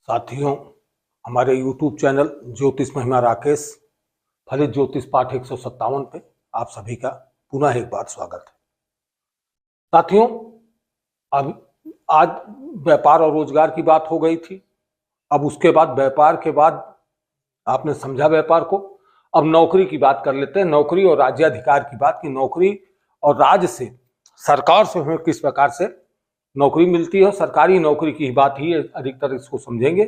साथियों, हमारे YouTube channel ज्योतिष महिमा राकेश फलित ज्योतिष पाठ 157 पे आप सभी का पुनः एक बार स्वागत है। साथियों, अब आज व्यापार और रोजगार की बात हो गई थी। अब उसके बाद व्यापार के बाद आपने समझा व्यापार को, अब नौकरी की बात कर लेते हैं। नौकरी और राज्याधिकार की बात की नौकरी और राज्य से, सरकार से हमें किस प्रकार से नौकरी मिलती है। सरकारी नौकरी की बात ही अधिकतर इसको समझेंगे।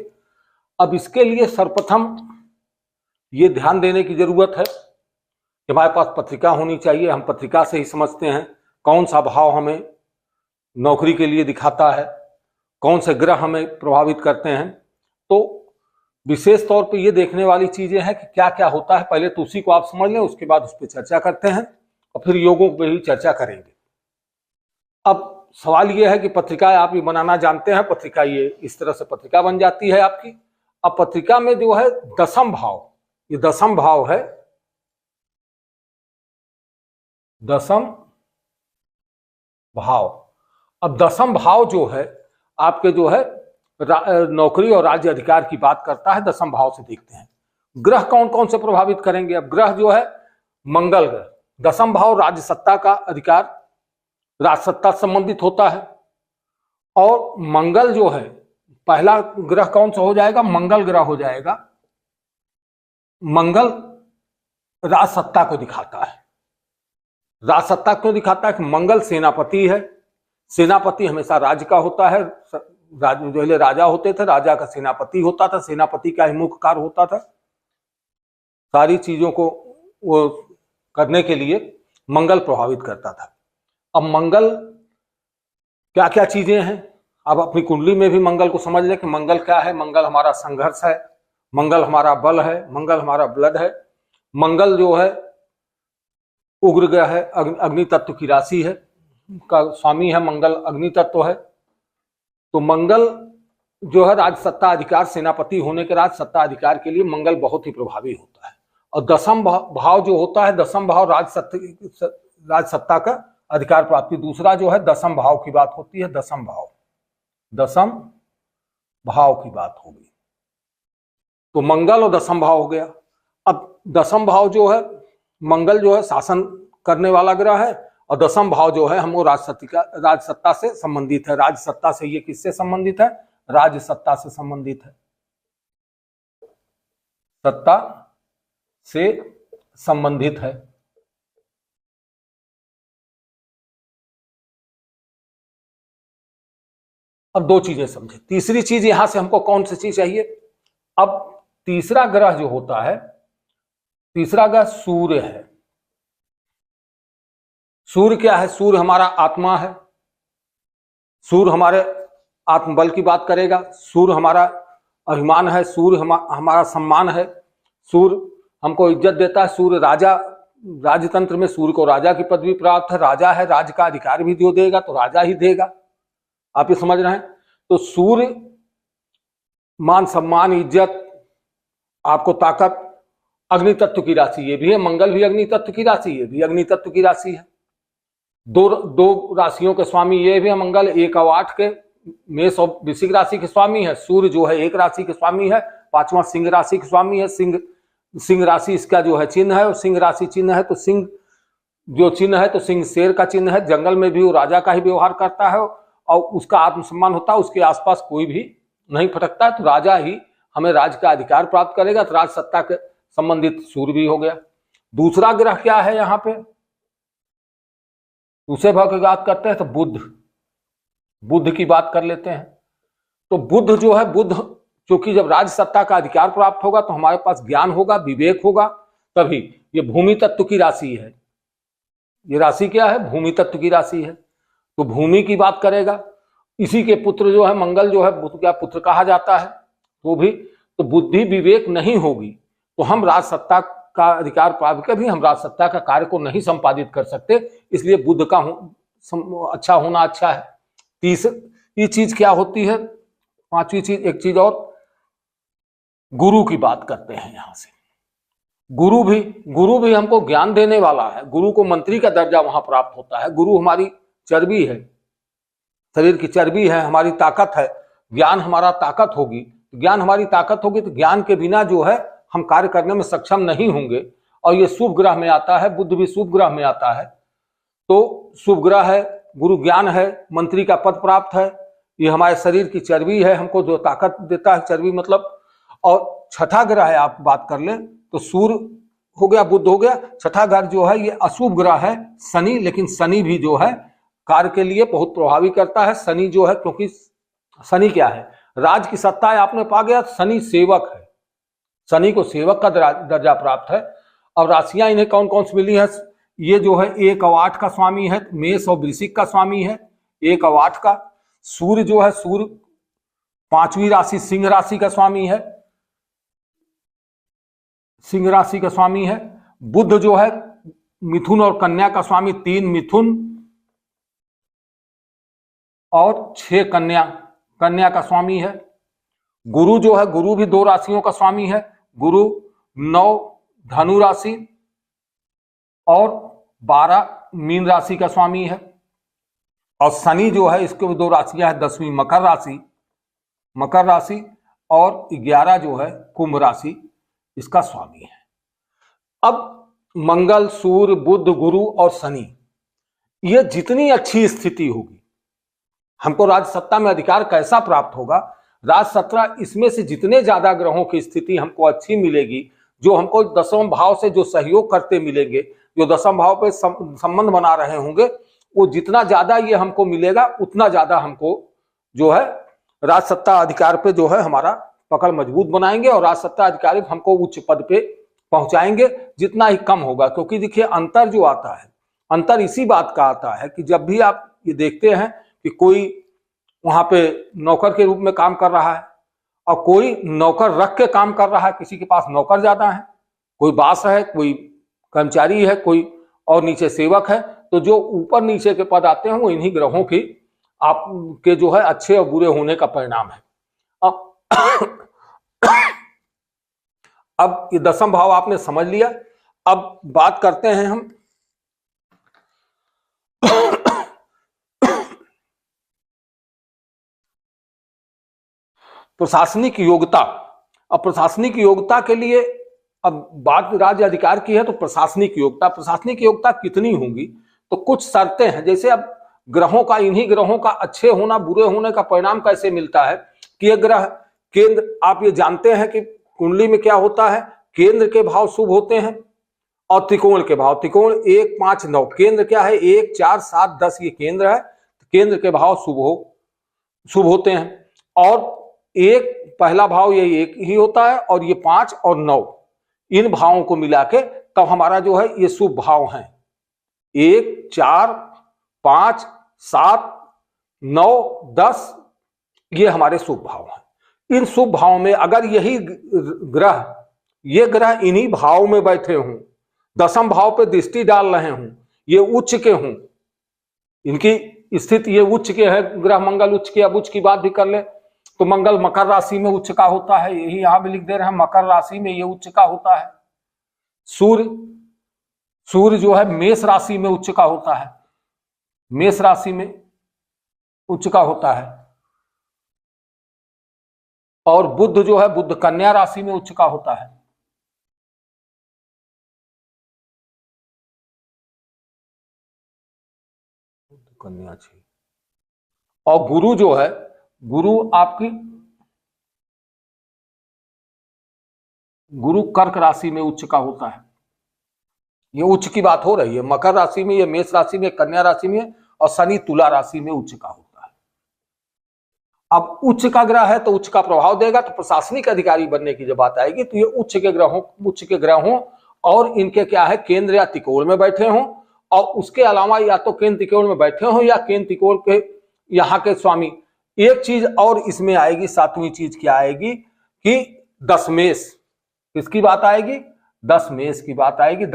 अब इसके लिए सर्वप्रथम ये ध्यान देने की जरूरत है कि हमारे पास पत्रिका होनी चाहिए। हम पत्रिका से ही समझते हैं कौन सा भाव हमें नौकरी के लिए दिखाता है, कौन से ग्रह हमें प्रभावित करते हैं। तो विशेष तौर पे ये देखने वाली चीजें हैं कि क्या क्या होता है। पहले तो उसी को आप समझ लें, उसके बाद उस पर चर्चा करते हैं और फिर योगों पे ही चर्चा करेंगे। अब सवाल ये है कि पत्रिका आप ये बनाना जानते हैं। पत्रिका ये इस तरह से पत्रिका बन जाती है आपकी। अब पत्रिका में जो है दशम भाव, ये दशम भाव है, दशम भाव। अब दशम भाव जो है आपके जो है नौकरी और राज्य अधिकार की बात करता है। दशम भाव से देखते हैं ग्रह कौन कौन से प्रभावित करेंगे। अब ग्रह जो है मंगल ग्रह, दशम भाव राज्य सत्ता का अधिकार, राज सत्ता संबंधित होता है। और मंगल जो है पहला ग्रह कौन सा हो जाएगा, मंगल ग्रह हो जाएगा। मंगल राज सत्ता को दिखाता है। राज सत्ता क्यों दिखाता है कि मंगल सेनापति है। सेनापति हमेशा राज्य का होता है। पहले राजा होते थे, राजा का सेनापति होता था, सेनापति का ही मुख्य कार्य होता था। सारी चीजों को वो करने के लिए मंगल प्रभावित करता था। अब मंगल क्या क्या चीजें हैं, अब अपनी कुंडली में भी मंगल को समझ ले कि मंगल क्या है। मंगल हमारा संघर्ष है, मंगल हमारा बल है, मंगल हमारा ब्लड है। मंगल जो है उग्र ग्रह है, अग्नि तत्व की राशि है, का स्वामी है मंगल, अग्नि तत्व है। तो मंगल जो है राज सत्ता अधिकार, सेनापति होने के राज सत्ता अधिकार के लिए मंगल बहुत ही प्रभावी होता है। और दशम भाव जो होता है, दशम भाव राज सत्ता का अधिकार प्राप्ति। दूसरा जो है दशम भाव की बात होती है। दशम भाव की बात होगी तो मंगल और दशम भाव हो गया। अब दशम भाव जो है मंगल जो है शासन करने वाला ग्रह है और दशम भाव जो है हम वो राज सत्ता से संबंधित है। राज सत्ता से ये किससे संबंधित है, राज्य सत्ता से संबंधित है, सत्ता से संबंधित है। अब दो चीजें समझे। तीसरी चीज यहां से हमको कौन सी चीज चाहिए। अब तीसरा ग्रह जो होता है, तीसरा ग्रह सूर्य है। सूर्य क्या है, सूर्य हमारा आत्मा है। सूर्य हमारे आत्मबल की बात करेगा। सूर्य हमारा अभिमान है, सूर्य हमारा सम्मान है। सूर्य हमको इज्जत देता है। सूर्य राजा, राजतंत्र में सूर्य को राजा की पदवी प्राप्त है। राजा है, राज्य का अधिकार भी जो देगा तो राजा ही देगा। आप ये समझ रहे हैं। तो सूर्य मान सम्मान, इज्जत, आपको ताकत, अग्नि तत्व की राशि ये भी है। मंगल भी अग्नि तत्व की राशि, ये भी अग्नि तत्व की राशि है। दो राशियों के स्वामी ये भी है मंगल। 1 और 8 के मेष और वृश्चिक राशि के स्वामी है। सूर्य जो है एक राशि के स्वामी है, 5वां सिंह राशि के स्वामी है। सिंह राशि इसका जो है चिन्ह है, और सिंह राशि चिन्ह है तो सिंह जो चिन्ह है तो सिंह शेर का चिन्ह है। जंगल में भी वो राजा का ही व्यवहार करता है और उसका आत्मसम्मान होता है। उसके आसपास कोई भी नहीं फटकता है। तो राजा ही हमें राज्य का अधिकार प्राप्त करेगा। तो राज सत्ता के संबंधित सूर्य भी हो गया। दूसरा ग्रह क्या है यहाँ पे, दूसरे भाव की बात करते हैं तो बुध की बात कर लेते हैं। तो बुध जो है, बुध क्योंकि जब राज सत्ता का अधिकार प्राप्त होगा तो हमारे पास ज्ञान होगा, विवेक होगा, तभी। ये भूमि तत्व की राशि है। ये राशि क्या है, भूमि तत्व की राशि है। तो भूमि की बात करेगा। इसी के पुत्र जो है मंगल जो है बुध का पुत्र कहा जाता है। वो भी तो बुद्धि विवेक नहीं होगी तो हम राज सत्ता का अधिकार प्राप्त कर भी हम राज सत्ता का कार्य को नहीं संपादित कर सकते। इसलिए बुध का अच्छा होना अच्छा है। तीसरी चीज क्या होती है, पांचवी चीज, एक चीज और, गुरु की बात करते हैं यहां से। गुरु भी हमको ज्ञान देने वाला है। गुरु को मंत्री का दर्जा वहां प्राप्त होता है। गुरु हमारी चर्बी है, शरीर की चर्बी है, हमारी ताकत है। ज्ञान हमारा ताकत होगी ज्ञान हमारी ताकत होगी, तो ज्ञान के बिना जो है हम कार्य करने में सक्षम नहीं होंगे। और ये शुभ ग्रह में आता है, बुध भी शुभ ग्रह में आता है, तो शुभ ग्रह है, गुरु ज्ञान है, मंत्री का पद प्राप्त है, ये हमारे शरीर की चर्बी है, हमको जो ताकत देता है, चर्बी मतलब। और छठा ग्रह है, आप बात कर लें तो सूर्य हो गया, बुध हो गया। छठा ग्रह जो है ये अशुभ ग्रह है, शनि। लेकिन शनि भी जो है कार्य के लिए बहुत प्रभावी करता है। शनि जो है, क्योंकि शनि क्या है, राज की सत्ता है, आपने पा गया। शनि सेवक है, शनि को सेवक का दर्जा प्राप्त है। और राशियां इन्हें कौन कौन सी मिली है, ये जो है 1 और 8 का स्वामी है, मेष और वृश्चिक का स्वामी है, 1 और 8 का। सूर्य जो है, सूर्य 5वीं राशि सिंह राशि का स्वामी है, सिंह राशि का स्वामी है। बुध जो है मिथुन और कन्या का स्वामी, 3 मिथुन और 6 कन्या, कन्या का स्वामी है। गुरु जो है, गुरु भी 2 राशियों का स्वामी है, गुरु 9 धनु राशि और 12 मीन राशि का स्वामी है। और शनि जो है, इसके 2 राशियां हैं, 10वीं मकर राशि, मकर राशि और 11 जो है कुंभ राशि, इसका स्वामी है। अब मंगल, सूर्य, बुध, गुरु और शनि, ये जितनी अच्छी स्थिति होगी, हमको राज सत्ता में अधिकार कैसा प्राप्त होगा, राज सत्ता, इसमें से जितने ज्यादा ग्रहों की स्थिति हमको अच्छी मिलेगी, जो हमको दसम भाव से जो सहयोग करते मिलेंगे, जो दसम भाव पे संबंध बना रहे होंगे, वो जितना ज्यादा ये हमको मिलेगा, उतना ज्यादा हमको जो है राज सत्ता अधिकार पे जो है हमारा पकड़ मजबूत बनाएंगे और राज सत्ता अधिकारी हमको उच्च पद पे पहुंचाएंगे। जितना ही कम होगा, क्योंकि देखिए अंतर जो आता है, अंतर इसी बात का आता है कि जब भी आप ये देखते हैं कि कोई वहां पे नौकर के रूप में काम कर रहा है और कोई नौकर रख के काम कर रहा है, किसी के पास नौकर ज्यादा है, कोई बास है, कोई कर्मचारी है, कोई और नीचे सेवक है, तो जो ऊपर नीचे के पद आते हैं वो इन्हीं ग्रहों की आपके जो है अच्छे और बुरे होने का परिणाम है। अब ये दसम भाव आपने समझ लिया। अब बात करते हैं हम प्रशासनिक योग्यता। अब प्रशासनिक योग्यता के लिए अब बात राज्य अधिकार की है, तो प्रशासनिक योग्यता कितनी होगी, तो कुछ शर्तें हैं। जैसे अब ग्रहों का, इन्हीं ग्रहों का अच्छे होना बुरे होने का परिणाम कैसे मिलता है कि ये ग्रह केंद्र, आप ये जानते हैं कि कुंडली में क्या होता है, केंद्र के भाव शुभ होते हैं और त्रिकोण के भाव, त्रिकोण 1, 5, 9, केंद्र क्या है 1, 4, 7, 10 ये केंद्र है, तो केंद्र के भाव शुभ होते हैं। और एक पहला भाव ये 1 ही होता है और ये 5 और 9, इन भावों को मिला के तब हमारा जो है ये शुभ भाव हैं। 1, 4, 5, 7, 9, 10 ये हमारे शुभ भाव हैं। इन शुभ भाव में अगर यही ग्रह, ये ग्रह इन्हीं भाव में बैठे हों, दसम भाव पे दृष्टि डाल रहे हों, ये उच्च के हों, इनकी स्थिति ये उच्च के है, ग्रह मंगल उच्च के, अब उच्च की बात भी कर ले तो मंगल मकर राशि में उच्च का होता है, यही यहां भी लिख दे रहे हैं, मकर राशि में ये उच्च का होता है। सूर्य जो है मेष राशि में उच्च का होता है, मेष राशि में उच्च का होता है। और बुध जो है, बुध कन्या राशि में उच्च का होता है। कन्या छी। और गुरु जो है, गुरु आपकी, गुरु कर्क राशि में उच्च का होता है। ये उच्च की बात हो रही है, मकर राशि में, ये मेष राशि में, कन्या राशि में, और शनि तुला राशि में उच्च का होता है। अब उच्च का ग्रह है तो उच्च का प्रभाव देगा, तो प्रशासनिक अधिकारी बनने की जब बात आएगी तो ये उच्च के ग्रह हों और इनके क्या है केंद्र या त्रिकोण में बैठे हों, और उसके अलावा या तो केंद्र त्रिकोण में बैठे हों या केंद्र त्रिकोण के यहाँ के स्वामी। एक चीज और इसमें आएगी, 7वीं चीज क्या आएगी कि दशमेश, किसकी बात आएगी, दशमेश की बात आएगी।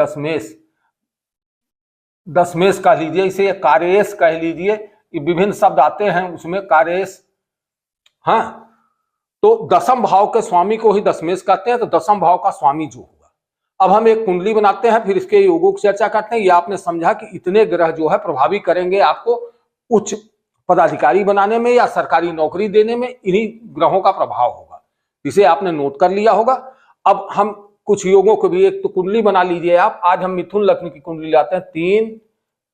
दशमेश कह लीजिए, इसे कार्येश कह लीजिए, ये विभिन्न शब्द आते हैं उसमें, कार्येश। हाँ, तो दसम भाव के स्वामी को ही दशमेश कहते हैं, तो दसम भाव का स्वामी जो होगा। अब हम एक कुंडली बनाते हैं, फिर इसके योगों की चर्चा करते हैं। ये आपने समझा कि इतने ग्रह जो है प्रभावी करेंगे आपको उच्च पदाधिकारी बनाने में या सरकारी नौकरी देने में, इन्हीं ग्रहों का प्रभाव होगा। इसे आपने नोट कर लिया होगा। अब हम कुछ योगों को भी, एक तो कुंडली बना लीजिए आप। आज हम मिथुन लग्न की कुंडली लाते हैं। 3,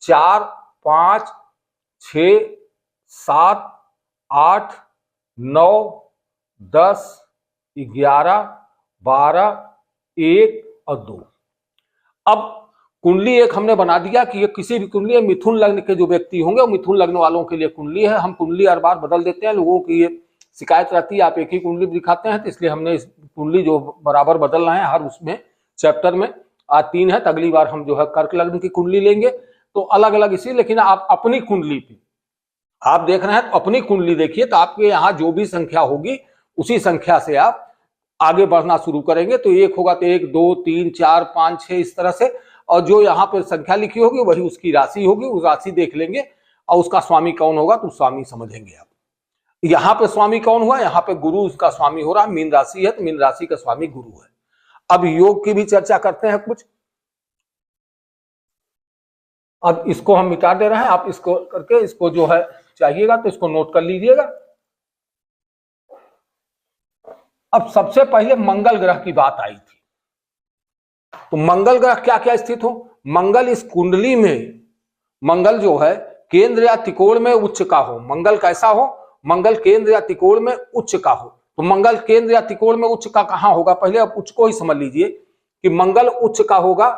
4, 5, 6, 7, 8, 9, 10, 11, 12, 1 और 2। अब कुंडली एक हमने बना दिया कि ये किसी भी कुंडली है, मिथुन लग्न के जो व्यक्ति होंगे वो मिथुन लग्न वालों के लिए कुंडली है। हम कुंडली हर बार बदल देते हैं, लोगों की ये शिकायत रहती है आप एक ही कुंडली दिखाते हैं, तो इसलिए हमने इस कुंडली जो बराबर बदल रहे हैं हर उसमें चैप्टर में। आज 3 है तो अगली बार हम जो है कर्क लग्न की कुंडली लेंगे, तो अलग अलग इसी। लेकिन आप अपनी कुंडली पे आप देख रहे हैं तो अपनी कुंडली देखिए, तो आपके यहाँ जो भी संख्या होगी उसी संख्या से आप आगे बढ़ना शुरू करेंगे। तो 1 होगा तो 1, 2, 3, 4, 5, 6 इस तरह से, और जो यहाँ पर संख्या लिखी होगी वही उसकी राशि होगी, उस राशि देख लेंगे और उसका स्वामी कौन होगा तो स्वामी समझेंगे आप। यहाँ पे स्वामी कौन हुआ, यहाँ पे गुरु उसका स्वामी हो रहा है। मीन राशि है तो मीन राशि का स्वामी गुरु है। अब योग की भी चर्चा करते हैं कुछ। अब इसको हम मिटा दे रहे हैं, आप इसको करके इसको जो है चाहिएगा तो इसको नोट कर लीजिएगा। अब सबसे पहले मंगल ग्रह की बात आई थी, तो मंगल ग्रह क्या क्या स्थित हो। मंगल इस कुंडली में, मंगल जो है केंद्र या त्रिकोण में उच्च का हो। मंगल कैसा हो, मंगल केंद्र या त्रिकोण में उच्च का हो। तो मंगल केंद्र या त्रिकोण में उच्च का कहां होगा, पहले आप उच्च को ही समझ लीजिए कि मंगल उच्च का होगा।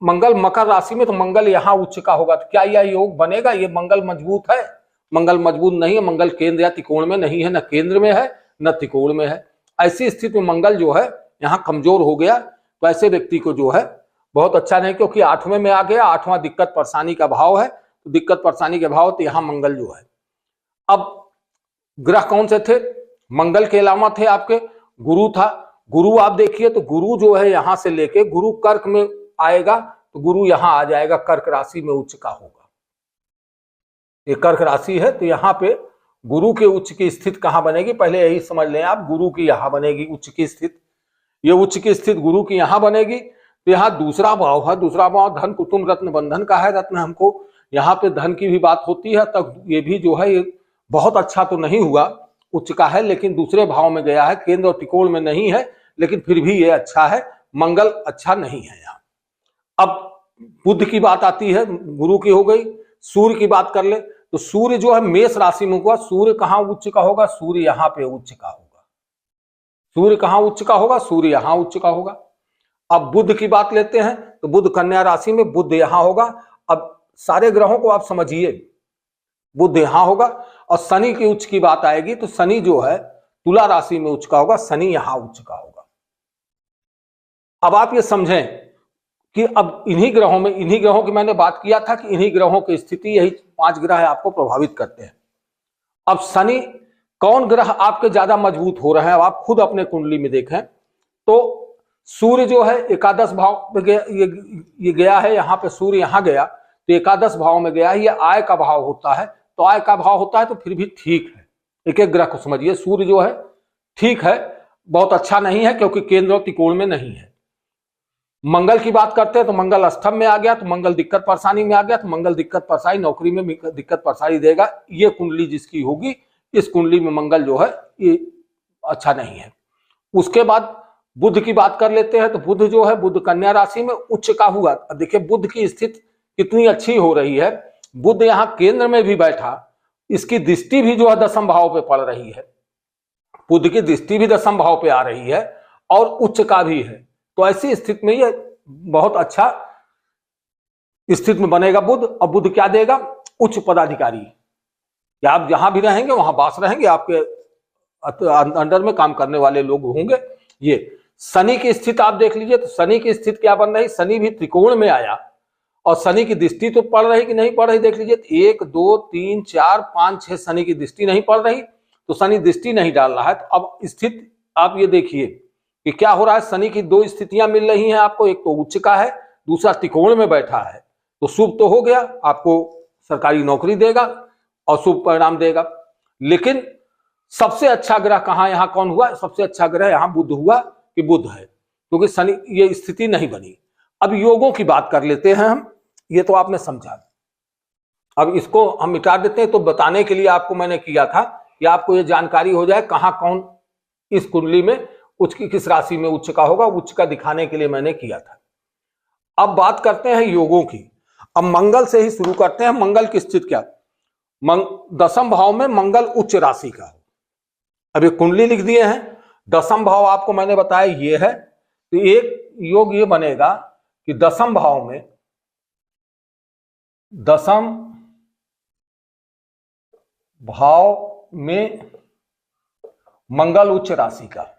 मंगल मकर राशि में, तो मंगल यहां उच्च का होगा। तो क्या यह योग बनेगा, ये मंगल मजबूत है? मंगल मजबूत नहीं है। मंगल केंद्र या त्रिकोण में नहीं है, न केंद्र में है न त्रिकोण में है। ऐसी स्थिति में मंगल जो है यहाँ कमजोर हो गया, तो ऐसे व्यक्ति को जो है बहुत अच्छा नहीं, क्योंकि 8वें में आ गया। 8वां दिक्कत परेशानी का भाव है, तो दिक्कत परेशानी के भाव, तो यहाँ मंगल जो है। अब ग्रह कौन से थे, मंगल के अलावा थे आपके गुरु था। गुरु आप देखिए तो गुरु जो है यहां से लेके गुरु कर्क में आएगा, तो गुरु यहां आ जाएगा, कर्क राशि में उच्च का होगा। ये कर्क राशि है, तो यहाँ पे गुरु के उच्च की स्थिति कहां बनेगी, पहले यही समझ लें आप। गुरु की यहां बनेगी उच्च की स्थिति, ये उच्च की स्थिति गुरु की यहां बनेगी। तो यहाँ दूसरा भाव है, दूसरा भाव धन कुटुंब रत्न बंधन का है। रत्न हमको यहाँ पे धन की भी बात होती है, तब ये भी जो है ये बहुत अच्छा तो नहीं हुआ, उच्च का है लेकिन दूसरे भाव में गया है, केंद्र और त्रिकोण में नहीं है, लेकिन फिर भी ये अच्छा है। मंगल अच्छा नहीं है यहाँ। अब बुध की बात आती है, गुरु की हो गई। सूर्य की बात कर ले तो सूर्य जो है मेष राशि में हुआ। सूर्य कहाँ उच्च का होगा, सूर्य यहाँ पे उच्च का होगा। सूर्य कहाँ उच्च का होगा, सूर्य यहाँ उच्च का होगा। अब बुध की बात लेते हैं तो बुध कन्या राशि में, बुध यहां होगा। अब सारे ग्रहों को आप समझिए, बुध यहां होगा। और शनि की उच्च की बात आएगी तो शनि जो है तुला राशि में उच्च का होगा, शनि यहां उच्च का होगा। अब आप ये समझें कि अब इन्हीं ग्रहों की मैंने बात किया था कि इन्हीं ग्रहों की स्थिति, यही 5 ग्रह आपको प्रभावित करते हैं। अब शनि, कौन ग्रह आपके ज्यादा मजबूत हो रहे हैं, अब आप खुद अपने कुंडली में देखें तो सूर्य जो है एकादश भाव में ये गया है, यहाँ पे सूर्य यहाँ गया तो एकादश भाव में गया है। ये आय का भाव होता है, तो आय का भाव होता है तो फिर भी ठीक है। एक एक ग्रह को समझिए। सूर्य जो है ठीक है, बहुत अच्छा नहीं है क्योंकि केंद्र और त्रिकोण में नहीं है। मंगल की बात करते हैं तो मंगल अष्टम में आ गया, तो मंगल दिक्कत परेशानी में आ गया, तो मंगल दिक्कत परेशानी, नौकरी में दिक्कत परेशानी देगा। ये कुंडली जिसकी होगी, इस कुंडली में मंगल जो है ये अच्छा नहीं है। उसके बाद बुध की बात कर लेते हैं तो बुध जो है, बुध कन्या राशि में उच्च का हुआ। अब देखिए बुध की स्थिति कितनी अच्छी हो रही है। बुध यहाँ केंद्र में भी बैठा, इसकी दृष्टि भी जो है 10वें भाव पे पड़ रही है। बुध की दृष्टि भी 10वें भाव पे आ रही है और उच्च का भी है। तो ऐसी स्थिति में ये बहुत अच्छा स्थिति में बनेगा बुध। और बुध क्या देगा, उच्च पदाधिकारी, या आप जहां भी रहेंगे वहां बास रहेंगे, आपके अंडर में काम करने वाले लोग होंगे। ये शनि की स्थिति आप देख लीजिए तो शनि की स्थिति क्या बन रही, शनि भी त्रिकोण में आया और शनि की दृष्टि तो पड़ रही कि नहीं पड़ रही, देख लीजिए 1, 2, 3, 4, 5, 6 शनि की दृष्टि नहीं पड़ रही, तो शनि दृष्टि नहीं डाल रहा है। तो अब स्थिति आप ये देखिए कि क्या हो रहा है। शनि की 2 स्थितियां मिल रही हैं आपको, एक तो उच्च का है, दूसरा त्रिकोण में बैठा है। तो शुभ तो हो गया, आपको सरकारी नौकरी देगा और शुभ परिणाम देगा। लेकिन सबसे अच्छा ग्रह कहां, यहां कौन हुआ, सबसे अच्छा ग्रह यहां बुध हुआ कि बुध है, क्योंकि शनि ये स्थिति नहीं बनी। अब योगों की बात कर लेते हैं हम, ये तो आपने समझा। अब इसको हम मिटा देते हैं, तो बताने के लिए आपको मैंने किया था कि आपको ये जानकारी हो जाए कहां कौन इस कुंडली में उच्च की किस राशि में उच्च का होगा, उच्च का दिखाने के लिए मैंने किया था। अब बात करते हैं योगों की। अब मंगल से ही शुरू करते हैं। मंगल की स्थिति क्या, दसम भाव में मंगल उच्च राशि का हो। अब ये कुंडली लिख दिए हैं, दसम भाव आपको मैंने बताया ये है, तो एक योग ये बनेगा कि दसम भाव में मंगल उच्च राशि का।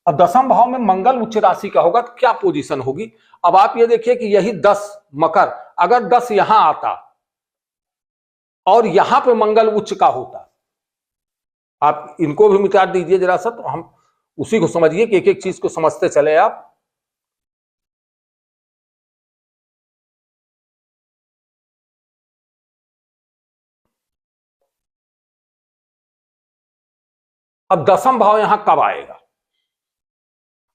अब दसम भाव में मंगल उच्च राशि का होगा तो क्या पोजीशन होगी। अब आप ये देखिए कि यही 10 मकर, अगर 10 यहां आता और यहां पे मंगल उच्च का होता, आप इनको भी मिटा दीजिए जरा सा, तो हम उसी को समझिए कि एक एक चीज को समझते चले आप। अब दसम भाव यहां कब आएगा।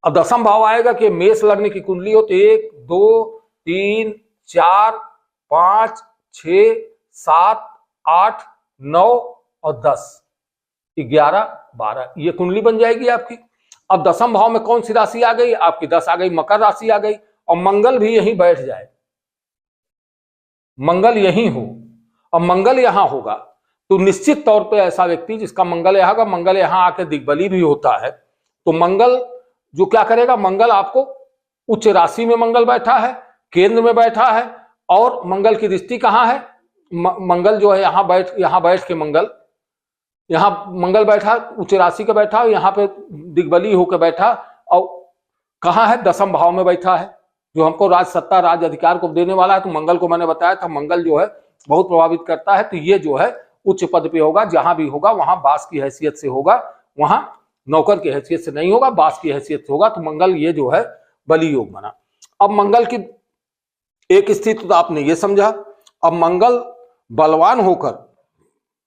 अब दसम भाव आएगा कि मेष लग्न की कुंडली हो तो 1 2 3 4 5 6 7 8 9 और 10 11 12 ये कुंडली बन जाएगी आपकी। अब दसम भाव में कौन सी राशि आ गई आपकी, 10 आ गई, मकर राशि आ गई, और मंगल भी यहीं बैठ जाए, मंगल यहीं हो, और मंगल यहां होगा तो निश्चित तौर पे ऐसा व्यक्ति जिसका मंगल यहां का, मंगल यहां आके दिग्बली भी होता है, तो मंगल जो क्या करेगा, मंगल आपको उच्च राशि में मंगल बैठा है, केंद्र में बैठा है, और मंगल की दृष्टि कहां है, मंगल जो है यहां बैठ के मंगल यहां मंगल बैठा, उच्च राशि का बैठा, यहां पे दिग्बली होकर बैठा, और कहां है, दसम भाव में बैठा है, जो हमको राज सत्ता राज अधिकार को देने वाला है। तो मंगल को मैंने बताया था मंगल जो है बहुत प्रभावित करता है, तो ये जो है उच्च पद पे होगा, जहां भी होगा वहां बास की हैसियत से होगा, वहां नौकर की हैसियत से नहीं होगा, बास की हैसियत से होगा। तो मंगल ये जो है बली योग बना। अब मंगल की एक स्थिति तो आपने ये समझा। अब मंगल बलवान होकर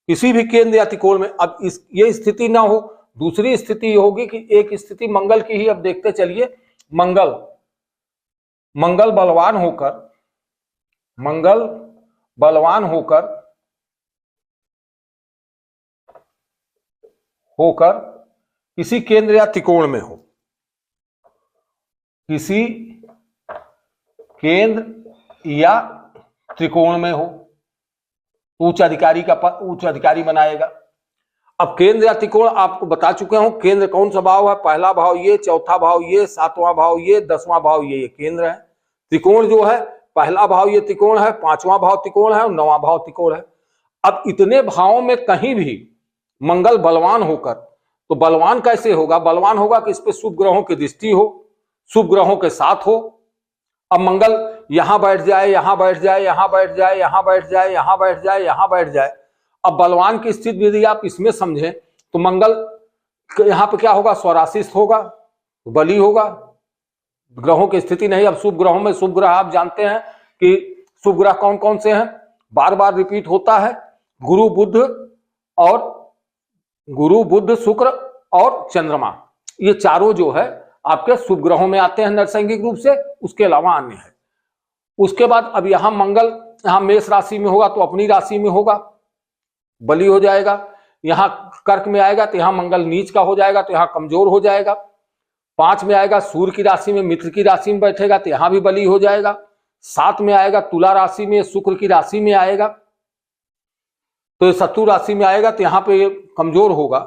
किसी भी केंद्र या त्रिकोण में, अब ये स्थिति ना हो, दूसरी स्थिति होगी कि एक स्थिति मंगल की ही, अब देखते चलिए, मंगल बलवान होकर किसी केंद्र या त्रिकोण में हो, किसी केंद्र या त्रिकोण में हो, उच्च अधिकारी बनाएगा। अब केंद्र या त्रिकोण आपको बता चुके हूं, केंद्र कौन सा भाव है, पहला भाव ये, चौथा भाव ये, सातवां भाव ये, 10वां भाव ये केंद्र है। त्रिकोण जो है पहला भाव ये त्रिकोण है, 5वां भाव त्रिकोण है और 9वां भाव त्रिकोण है। अब इतने भावों में कहीं भी मंगल बलवान होकर, तो बलवान कैसे होगा, बलवान होगा कि इस पे शुभ ग्रहों की दृष्टि हो, शुभ ग्रहों के साथ हो। अब मंगल यहां बैठ जाए, यहां बैठ जाए, यहां बैठ जाए, यहां बैठ जाए, यहां बैठ जाए, यहां बैठ जाए। अब बलवान की स्थिति यदि आप इसमें समझें तो मंगल यहां पे क्या होगा, स्वराशिस्थ होगा, बली होगा, ग्रहों की स्थिति नहीं। अब शुभ ग्रहों में, शुभ ग्रह आप जानते हैं कि शुभ ग्रह कौन कौन से हैं, बार बार रिपीट होता है, गुरु बुध शुक्र और चंद्रमा, ये चारों जो है आपके शुभ ग्रहों में आते हैं नैसर्गिक रूप से, उसके अलावा अन्य है। उसके बाद अब यहां मंगल यहां मेष राशि में होगा तो अपनी राशि में होगा, बली हो जाएगा। यहां कर्क में आएगा तो यहां मंगल नीच का हो जाएगा, तो यहां कमजोर हो जाएगा। 5 में आएगा सूर्य की राशि में, मित्र की राशि में बैठेगा तो यहां भी बली हो जाएगा। 7 में आएगा तुला राशि में, शुक्र की राशि में आएगा तो शत्रु राशि में आएगा तो यहां पे कमजोर होगा।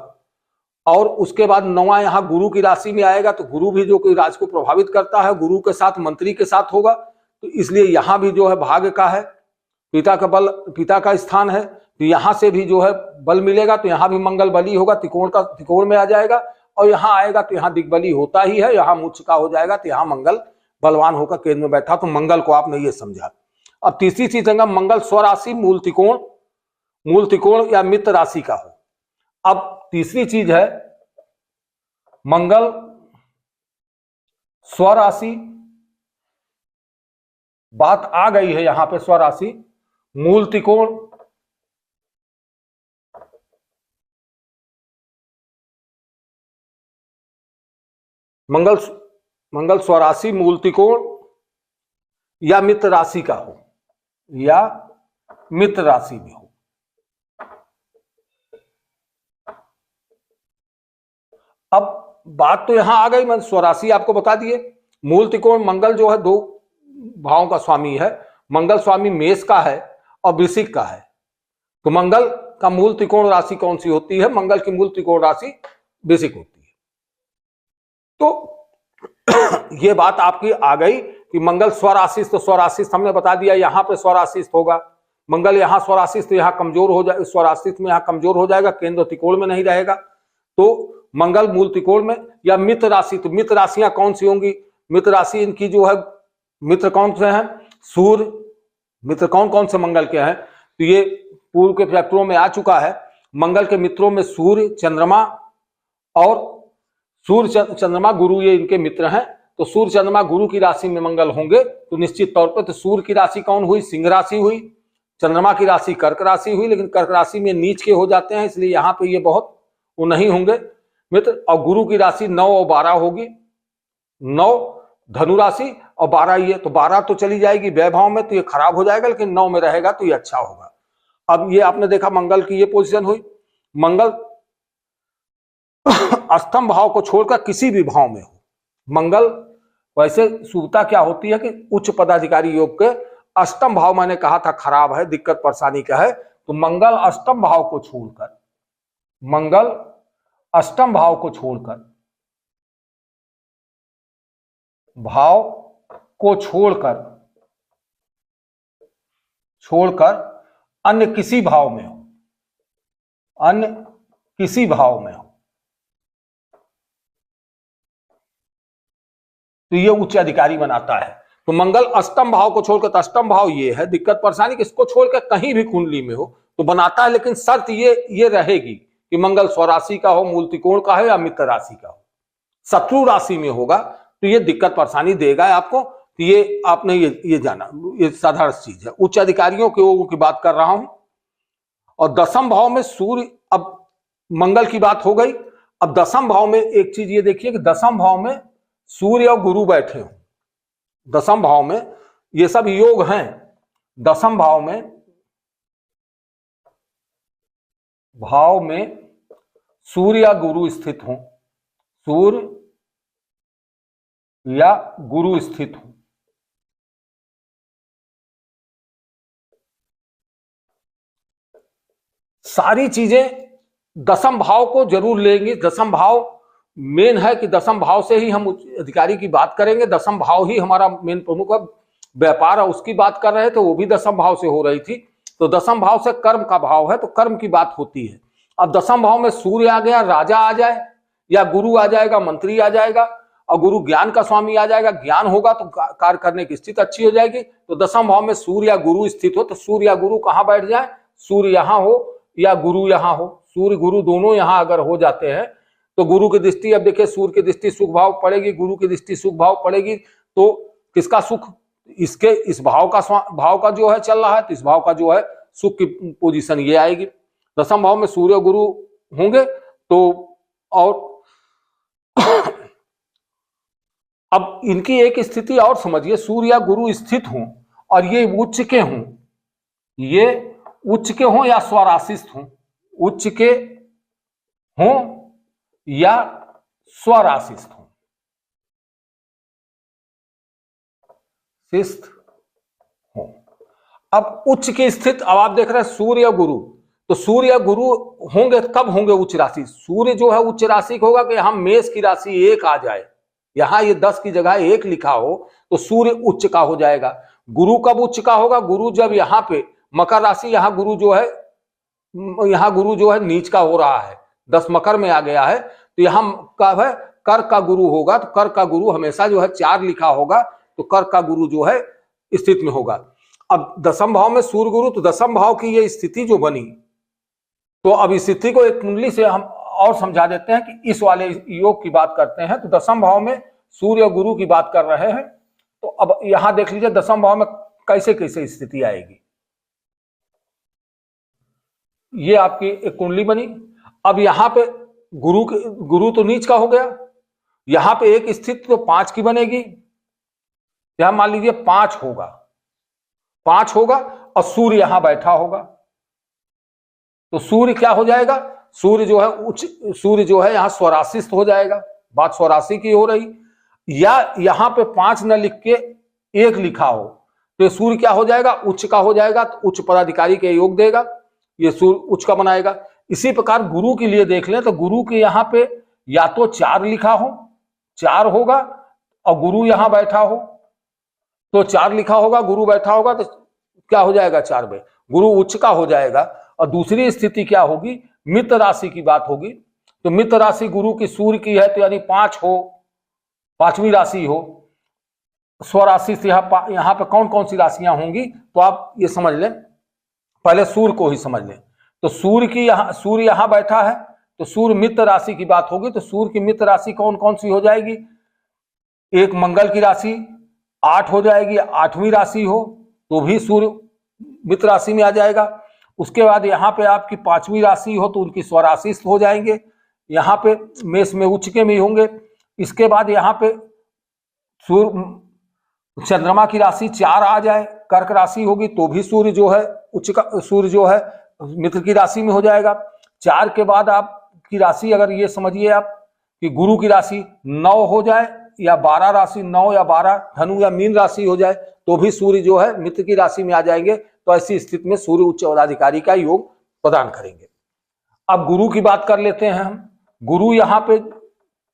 और उसके बाद 9वां यहां गुरु की राशि में आएगा तो गुरु भी जो कोई राज को प्रभावित करता है, गुरु के साथ मंत्री के साथ होगा, तो इसलिए यहां भी जो है भाग्य का है, पिता का बल, पिता का स्थान है, तो यहां से भी जो है बल मिलेगा, तो यहां भी मंगल बली होगा, त्रिकोण में आ जाएगा। और यहां आएगा तो यहां दिग्बली होता ही है, यहां मूर्छ का हो जाएगा, तो यहां मंगल बलवान होकर केंद्र में बैठा, तो मंगल को आपने ये समझा। अब तीसरी चीज है मंगल स्वराशि मूल त्रिकोण या मित्र राशि का हो। अब तीसरी चीज है मंगल स्वराशि, बात आ गई है यहां पे, स्वराशि मूल त्रिकोण, मंगल स्वराशि मूल त्रिकोण या मित्र राशि का हो। या मित्र राशि में हो। अब बात तो यहां आ गई, मैंने स्वराशि आपको बता दिए। मूल त्रिकोण मंगल जो है 2 भावों का स्वामी है। मंगल स्वामी मेष का है और वृश्चिक का है। तो मंगल का मूल त्रिकोण राशि कौन सी होती है? मंगल की मूल त्रिकोण राशि वृश्चिक होती है। तो ये बात आपकी आ गई कि मंगल स्वराशिस्थ, तो स्वराशिस्थ हमने बता दिया, यहां पे स्वराशिस्थ होगा। मंगल यहां स्वराशिस्थ, यहां कमजोर हो जाए, स्वराशिस्थ में यहां कमजोर हो जाएगा, केंद्र त्रिकोण में नहीं रहेगा। तो मंगल मूल त्रिकोण में। या मित्र राशि, तो मित्र राशियां कौन सी होंगी? मित्र राशि इनकी जो है, मित्र कौन से हैं? सूर्य। मित्र कौन कौन से मंगल के हैं? तो ये पूर्व के चैप्टरों में आ चुका है। मंगल के मित्रों में सूर्य, चंद्रमा और सूर्य चंद्रमा गुरु, ये इनके मित्र हैं। तो सूर्य चंद्रमा गुरु की राशि में मंगल होंगे तो निश्चित तौर पर, तो सूर्य की राशि कौन हुई? सिंह राशि हुई। चंद्रमा की राशि कर्क राशि हुई, लेकिन कर्क राशि में नीच के हो जाते हैं, इसलिए यहाँ पे ये बहुत वो नहीं होंगे मित्र। और गुरु की राशि 9 और 12 होगी। 9 धनु राशि और 12 ये, तो 12 तो चली जाएगी वैभाव में, तो ये खराब हो जाएगा, लेकिन 9 में रहेगा तो ये अच्छा होगा। अब ये आपने देखा मंगल की ये पोजीशन हुई। मंगल अष्टम भाव को छोड़कर किसी भी भाव में हो, मंगल वैसे शुभता क्या होती है कि उच्च पदाधिकारी योग के अष्टम भाव, मैंने कहा था खराब है, दिक्कत परेशानी का है, तो मंगल अष्टम भाव को छोड़कर, मंगल अष्टम भाव को छोड़कर, भाव को छोड़कर अन्य किसी भाव में हो, अन्य किसी भाव में हो, तो ये उच्च अधिकारी बनाता है। तो मंगल अष्टम भाव को छोड़कर, तो अष्टम भाव ये है, दिक्कत परेशानी, किसको छोड़कर कहीं भी कुंडली में हो तो बनाता है, लेकिन शर्त ये रहेगी कि मंगल स्वराशि का हो, मूल त्रिकोण का है या मित्र राशि का हो। शत्रु राशि में होगा तो ये दिक्कत परेशानी देगा आपको। तो ये आपने ये जाना, ये साधारण चीज है। उच्च अधिकारियों की बात कर रहा हूं। और दसम भाव में सूर्य, अब मंगल की बात हो गई। अब दसम भाव में एक चीज ये देखिए कि दसम भाव में सूर्य और गुरु बैठे हो। दसम भाव में ये सब योग हैं। दसम भाव में सूर्य या गुरु स्थित हो, सूर्य या गुरु स्थित हो, सारी चीजें दसम भाव को जरूर लेंगे। दसम भाव मेन है कि दसम भाव से ही हम अधिकारी की बात करेंगे। दसम भाव ही हमारा मेन प्रमुख है। व्यापार है उसकी बात कर रहे थे, वो भी दसम भाव से हो रही थी। तो दसम भाव से कर्म का भाव है, तो कर्म की बात होती है। अब दसम भाव में सूर्य आ गया, राजा आ जाए या गुरु आ जाएगा, मंत्री आ जाएगा, और गुरु ज्ञान का स्वामी आ जाएगा, ज्ञान होगा तो कार्य करने की स्थिति अच्छी हो जाएगी। तो दसम भाव में सूर्य या गुरु स्थित हो, तो सूर्य या गुरु कहां बैठ जाए? सूर्य यहां हो या गुरु यहां हो। सूर्य गुरु दोनों यहां अगर हो जाते हैं तो गुरु की दृष्टि, अब देखिए सूर्य की दृष्टि सुख भाव पड़ेगी, गुरु की दृष्टि सुख भाव पड़ेगी, तो किसका सुख? इसके इस भाव का जो है चल रहा है, तो इस भाव का जो है सुख की पोजीशन ये आएगी। दसम भाव में सूर्य गुरु होंगे तो, और अब इनकी एक स्थिति और समझिए, सूर्य या गुरु स्थित हों और ये उच्च के हों, ये उच्च के हों या स्वराशिस्थ हों, उच्च के हों या स्वराशिस्थ हों, शिस्थ हों। अब उच्च की स्थित, अब आप देख रहे हैं सूर्य या गुरु, तो सूर्य या गुरु होंगे कब होंगे उच्च राशि? सूर्य जो है उच्च राशि होगा कि यहां मेष की राशि 1 आ जाए, यहां ये 10 की जगह 1 लिखा हो तो सूर्य उच्च का हो जाएगा। गुरु कब उच्च का होगा? गुरु जब यहां पे मकर राशि, यहां गुरु जो है नीच का हो रहा है, 10 मकर में आ गया है, तो यहां कब है? कर का गुरु होगा, तो कर का गुरु हमेशा जो है 4 लिखा होगा, तो कर का गुरु जो है स्थित में होगा। अब दसम भाव में सूर्य गुरु, तो दसम भाव की ये स्थिति जो बनी, तो अब इस स्थिति को एक कुंडली से हम और समझा देते हैं कि इस वाले योग की बात करते हैं। तो दसम भाव में सूर्य और गुरु की बात कर रहे हैं, तो अब यहां देख लीजिए दसम भाव में कैसे कैसे स्थिति आएगी। ये आपकी एक कुंडली बनी। अब यहां पे गुरु तो नीच का हो गया, यहां पे एक स्थिति तो 5 की बनेगी, यहां मान लीजिए 5 होगा, 5 होगा और सूर्य यहां बैठा होगा, तो सूर्य क्या हो जाएगा, सूर्य जो है उच्च, सूर्य जो है यहां स्वराशिस्थ हो जाएगा, बात स्वराशि की हो रही। या यहां पे 5 न लिख के 1 लिखा हो तो सूर्य क्या हो जाएगा, उच्च का हो जाएगा, तो उच्च पदाधिकारी के योग देगा, ये सूर्य उच्च का बनाएगा। इसी प्रकार गुरु के लिए देख लें तो गुरु के यहां पे या तो 4 लिखा हो, 4 होगा, और गुरु यहां बैठा हो तो 4 लिखा होगा, गुरु बैठा होगा तो क्या हो जाएगा, 4 में गुरु उच्च का हो जाएगा। और दूसरी स्थिति क्या होगी, मित्र राशि की बात होगी, तो मित्र राशि गुरु की सूर्य की है तो यानी 5 हो, 5वीं राशि हो। स्वराशि से यहाँ पे कौन कौन सी राशियां होंगी तो आप ये समझ लें, पहले सूर्य को ही समझ लें। तो सूर्य यहां बैठा है तो सूर्य मित्र राशि की बात होगी, तो सूर्य की मित्र राशि कौन कौन सी हो जाएगी, एक मंगल की राशि 8 हो जाएगी, 8वीं राशि हो तो भी सूर्य मित्र राशि में आ जाएगा। उसके बाद यहाँ पे आपकी 5वीं राशि हो तो उनकी स्वराशि हो जाएंगे, यहाँ पे मेष में उच्च के में होंगे। इसके बाद यहाँ पे सूर्य चंद्रमा की राशि 4 आ जाए, कर्क राशि होगी तो भी सूर्य जो है उच्च का, सूर्य जो है मित्र की राशि में हो जाएगा। 4 के बाद आपकी राशि अगर ये समझिए आप कि गुरु की राशि 9 हो जाए या 12 राशि, 9 या 12 धनु या मीन राशि हो जाए तो भी सूर्य जो है मित्र की राशि में आ जाएंगे। तो ऐसी स्थिति में सूर्य उच्च पदाधिकारी का योग प्रदान करेंगे। अब गुरु की बात कर लेते हैं हम, गुरु यहाँ पे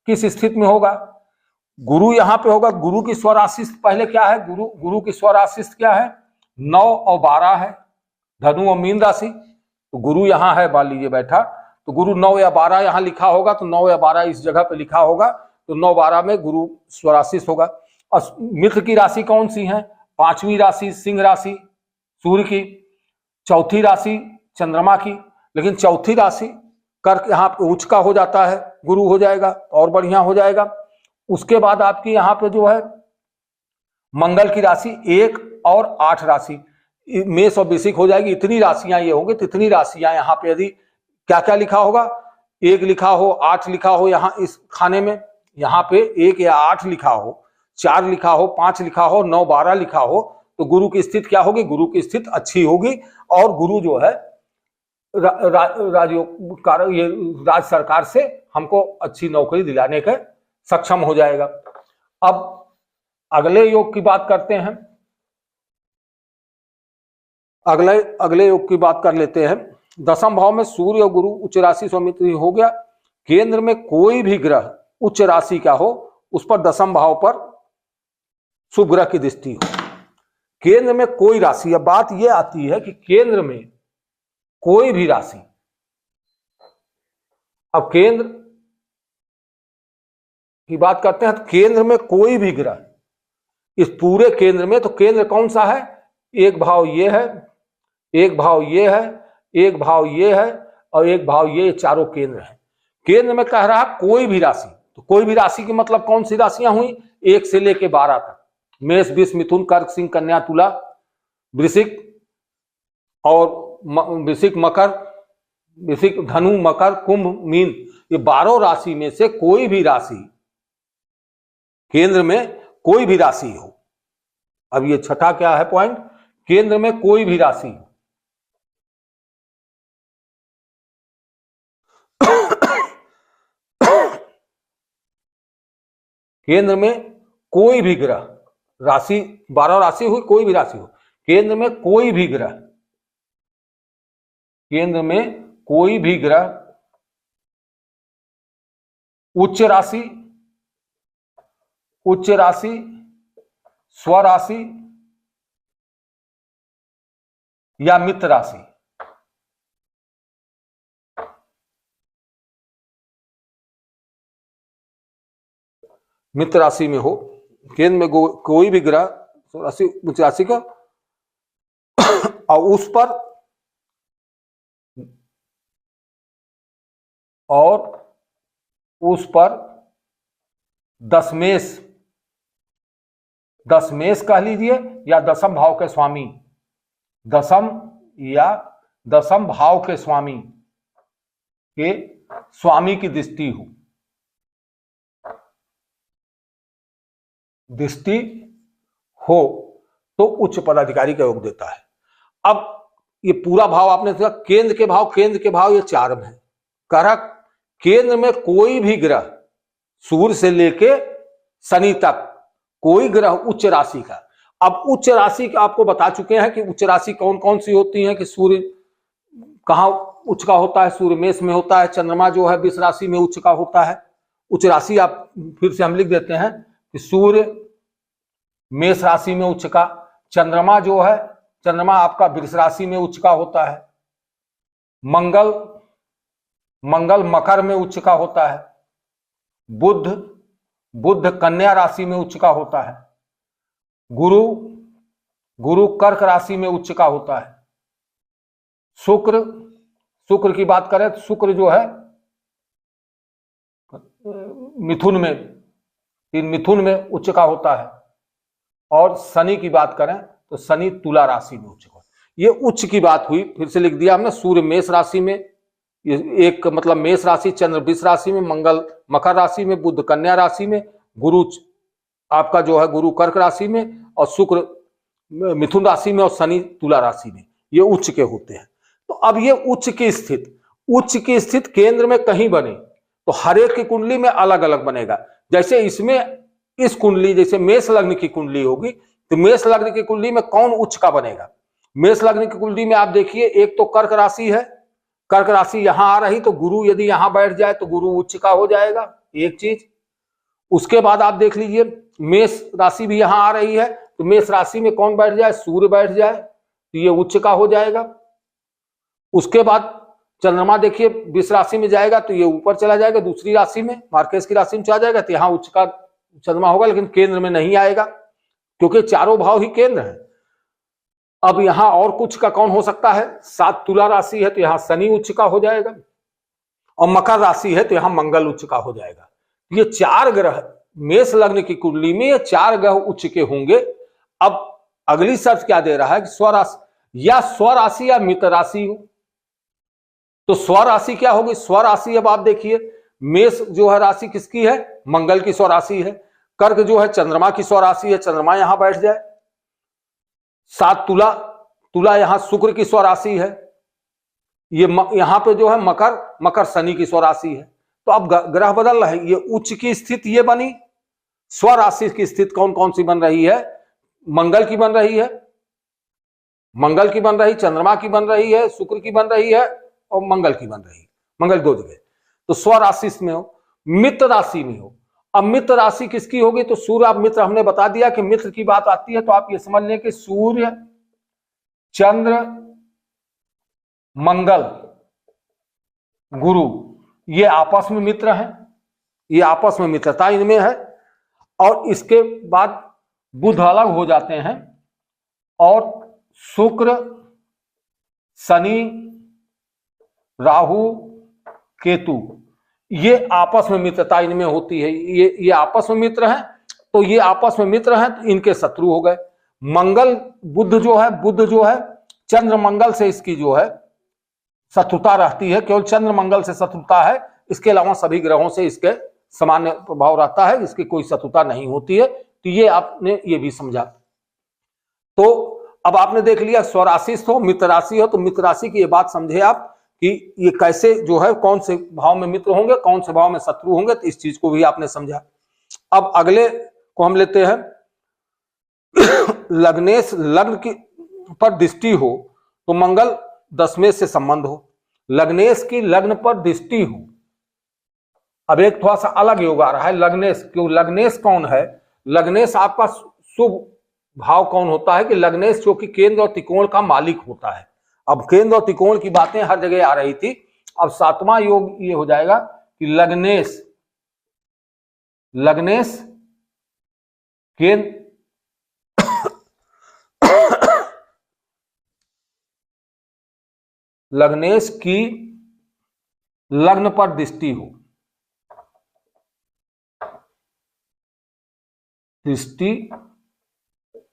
किस स्थिति में होगा, गुरु यहाँ पे होगा, गुरु की स्वराशि पहले क्या है, गुरु की स्वराशि क्या है, 9 और 12 है, धनु और मीन राशि। तो गुरु यहाँ है, मान लीजिए बैठा, तो गुरु 9 या 12 यहाँ लिखा होगा, तो 9 या 12 इस जगह पे लिखा होगा, तो 9-12 में गुरु स्वराशि होगा। और मित्र की राशि कौन सी है, 5वीं राशि सिंह राशि सूर्य की, 4थी राशि चंद्रमा की, लेकिन 4थी राशि कर्क यहाँ पे उच्च का हो जाता है, गुरु हो जाएगा और बढ़िया हो जाएगा। उसके बाद आपकी यहाँ पे जो है मंगल की राशि 1 और 8 राशि, मेष और वृश्चिक हो जाएगी। इतनी राशियां ये होंगी, तो इतनी राशियां यहाँ पे यदि क्या क्या लिखा होगा, 1 लिखा हो, 8 लिखा हो, यहाँ इस खाने में यहाँ पे 1 या 8 लिखा हो, 4 लिखा हो, 5 लिखा हो, 9-12 लिखा हो, तो गुरु की स्थिति क्या होगी, गुरु की स्थिति अच्छी होगी और गुरु जो है राज सरकार से हमको अच्छी नौकरी दिलाने के सक्षम हो जाएगा। अब अगले योग की बात करते हैं, अगले योग की बात कर लेते हैं। 10वें भाव में सूर्य और गुरु उच्च राशि स्वामित्व हो गया। केंद्र में कोई भी ग्रह उच्च राशि का हो उस पर 10वें भाव पर शुभ ग्रह की दृष्टि हो। केंद्र में कोई राशि, अब बात यह आती है कि केंद्र में कोई भी राशि, अब केंद्र की बात करते हैं तो केंद्र में कोई भी ग्रह, इस पूरे केंद्र में, तो केंद्र कौन सा है, एक भाव ये है, एक भाव ये है, एक भाव ये है और एक भाव ये, चारों केंद्र है। केंद्र में कह रहा कोई भी राशि, तो कोई भी राशि की मतलब कौन सी राशियां हुई, 1 से लेके 12 तक, मेष वृष मिथुन कर्क सिंह कन्या तुला वृश्चिक और वृश्चिक मकर, वृश्चिक धनु मकर कुंभ मीन, ये 12 राशि में से कोई भी राशि, केंद्र में कोई भी राशि हो। अब ये छठा क्या है पॉइंट, केंद्र में कोई भी राशि, केंद्र में कोई भी ग्रह, राशि 12 राशि हुई, कोई भी राशि हो, केंद्र में कोई भी ग्रह, केंद्र में कोई भी ग्रह उच्च राशि, उच्च राशि, स्वराशि या मित्र राशि, मित्र राशि में हो, केंद्र में कोई भी ग्रह राशि उच्च राशि का और उस पर दशमेश कह लीजिए या 10वें भाव के स्वामी, 10वें या 10वें भाव के स्वामी की दृष्टि हो, तो उच्च पदाधिकारी का योग देता है। अब ये पूरा भाव आपने देखा, केंद्र के भाव ये 4 में है। कह केंद्र में कोई भी ग्रह, सूर्य से लेके शनि तक कोई ग्रह उच्च राशि का। अब उच्च राशि का आपको बता चुके हैं कि उच्च राशि कौन कौन सी होती है, कि सूर्य कहां उच्च का होता है, सूर्य मेष में होता है, चंद्रमा जो है वृष राशि में उच्च का होता है। उच्च राशि आप फिर से हम लिख देते हैं कि सूर्य मेष राशि में उच्च का, चंद्रमा जो है, चंद्रमा आपका वृष राशि में उच्च का होता है, मंगल मकर में उच्च का होता है, बुध कन्या राशि में उच्च का होता है, गुरु कर्क राशि में उच्च का होता है, शुक्र की बात करें तो शुक्र जो है मिथुन में उच्च का होता है, और शनि की बात करें तो शनि तुला राशि में उच्च का। ये उच्च की बात हुई, फिर से लिख दिया हमने। सूर्य मेष राशि में, एक मतलब मेष राशि, चंद्र वृष राशि में, मंगल मकर राशि में, बुध कन्या राशि में, गुरु आपका जो है गुरु कर्क राशि में, और शुक्र मिथुन राशि में, और शनि तुला राशि में। ये उच्च के होते हैं। तो अब ये उच्च की स्थिति केंद्र में कहीं बने तो हर एक की कुंडली में अलग अलग बनेगा। जैसे इसमें इस कुंडली, जैसे मेष लग्न की कुंडली होगी तो मेष लग्न की कुंडली में कौन उच्च का बनेगा। मेष लग्न की कुंडली में आप देखिए, एक तो कर्क राशि है, कर्क राशि यहां आ रही तो गुरु यदि यहां बैठ जाए तो गुरु उच्च का हो जाएगा, एक चीज। उसके बाद आप देख लीजिए मेष राशि भी यहां आ रही है तो मेष राशि में कौन बैठ जाए, सूर्य बैठ जाए तो ये उच्च का हो जाएगा। उसके बाद चंद्रमा देखिए वृष राशि में जाएगा तो ये ऊपर चला जाएगा, दूसरी राशि में मार्केश की राशि में चला जाएगा तो यहाँ उच्च का चंद्रमा होगा, लेकिन केंद्र में नहीं आएगा क्योंकि चारों भाव ही केंद्र है। अब यहां और कुछ का कौन हो सकता है, 7 तुला राशि है तो यहां शनि उच्च का हो जाएगा, और मकर राशि है तो यहां मंगल उच्च का हो जाएगा। ये 4 ग्रह मेष लग्न की कुंडली में, ये 4 ग्रह उच्च के होंगे। अब अगली शर्त क्या दे रहा है कि स्वराशि या मित्र राशि हो। तो स्वराशि क्या होगी, स्वराशि अब आप देखिए मेष जो है राशि किसकी है, मंगल की स्वराशि है। कर्क जो है चंद्रमा की स्वराशि है, चंद्रमा यहां बैठ जाए। 7 तुला यहां शुक्र की स्वराशि है। ये यहां पे जो है मकर शनि की स्वराशि है। तो अब ग्रह बदल रहे हैं। ये उच्च की स्थिति ये बनी, स्वराशि की स्थिति कौन कौन सी बन रही है, मंगल की बन रही है, चंद्रमा की बन रही है, शुक्र की बन रही है, और मंगल की बन रही है। मंगल 2 जगह। तो स्वराशि में हो, मित्र राशि में हो। अब मित्र राशि किसकी होगी, तो सूर्य, आप मित्र हमने बता दिया कि मित्र की बात आती है तो आप ये समझ लें कि सूर्य चंद्र मंगल गुरु ये आपस में मित्र हैं, ये आपस में मित्रता इनमें है। और इसके बाद बुध अलग हो जाते हैं और शुक्र शनि राहु केतु ये आपस में मित्रता इनमें होती है। ये आपस में मित्र हैं, तो ये आपस में मित्र हैं तो इनके शत्रु हो गए। बुध जो है चंद्र मंगल से इसकी जो है शत्रुता रहती है, केवल चंद्र मंगल से शत्रुता है, इसके अलावा सभी ग्रहों से इसके सामान्य प्रभाव रहता है, इसकी कोई शत्रुता नहीं होती है। तो ये आपने ये भी समझा। तो अब आपने देख लिया स्वराशि हो मित्र राशि हो, तो मित्र राशि की ये बात समझे आप कि ये कैसे जो है कौन से भाव में मित्र होंगे, कौन से भाव में शत्रु होंगे, तो इस चीज को भी आपने समझा। अब अगले को हम लेते हैं लग्नेश लग्न की पर दृष्टि हो तो मंगल दशमेश से संबंध हो, लग्नेश की लग्न पर दृष्टि हो। अब एक थोड़ा सा अलग योग आ रहा है लग्नेश, क्यों लग्नेश कौन है, लग्नेश आपका शुभ भाव कौन होता है कि लग्नेश जो कि केंद्र और त्रिकोण का मालिक होता है। अब केंद्र और त्रिकोण की बातें हर जगह आ रही थी, अब 7वां योग ये हो जाएगा कि लग्नेश केंद्र लग्नेश की लग्न पर दृष्टि हो,